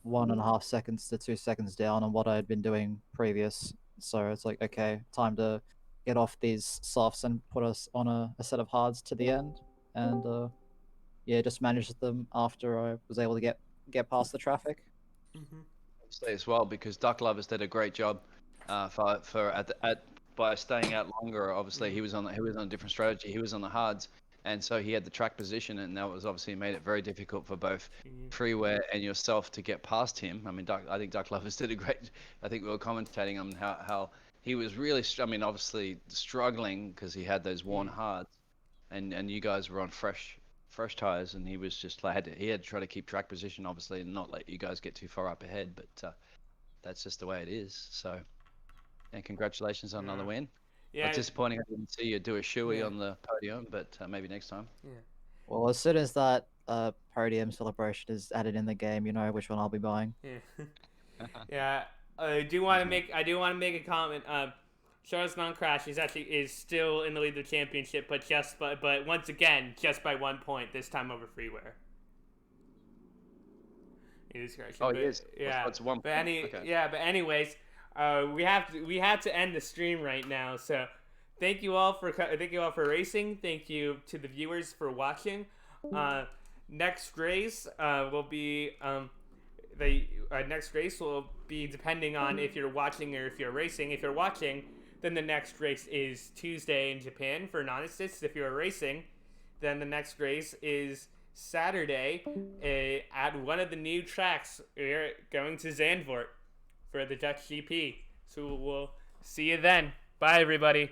1.5 seconds to 2 seconds down on what I had been doing previous. So it's like, okay, time to get off these softs and put us on a set of hards to the end. And just managed them after I was able to get past the traffic. Say as well, because Duck Lovers did a great job by staying out longer. Obviously, he was on a different strategy. He was on the hards, and so he had the track position, and that was obviously made it very difficult for both Freeware and yourself to get past him. I mean, I think Duck Lovers did a great. I think we were commentating on how he was really. I mean, obviously struggling because he had those worn hards, and you guys were on fresh tires, and he was just he had to try to keep track position, obviously, and not let you guys get too far up ahead. But that's just the way it is. So, and congratulations on another win. Yeah, it's disappointing I didn't see you do a shoey on the podium, but maybe next time. Yeah. Well, as soon as that podium celebration is added in the game, you know which one I'll be buying. Yeah. I do want to make a comment. Charles non-crash is still in the lead of the championship, but once again just by 1 point this time over freeware. He is correct. Oh, but, he is. Yeah. So it's 1 But point. Okay. yeah. But anyways, we have to end the stream right now. So thank you all for racing. Thank you to the viewers for watching. Next race will be the next race will be depending on if you're watching or if you're racing. If you're watching, then the next race is Tuesday in Japan for non-assists. If you're racing, then the next race is Saturday at one of the new tracks. We're going to Zandvoort for the Dutch GP. So we'll see you then. Bye, everybody.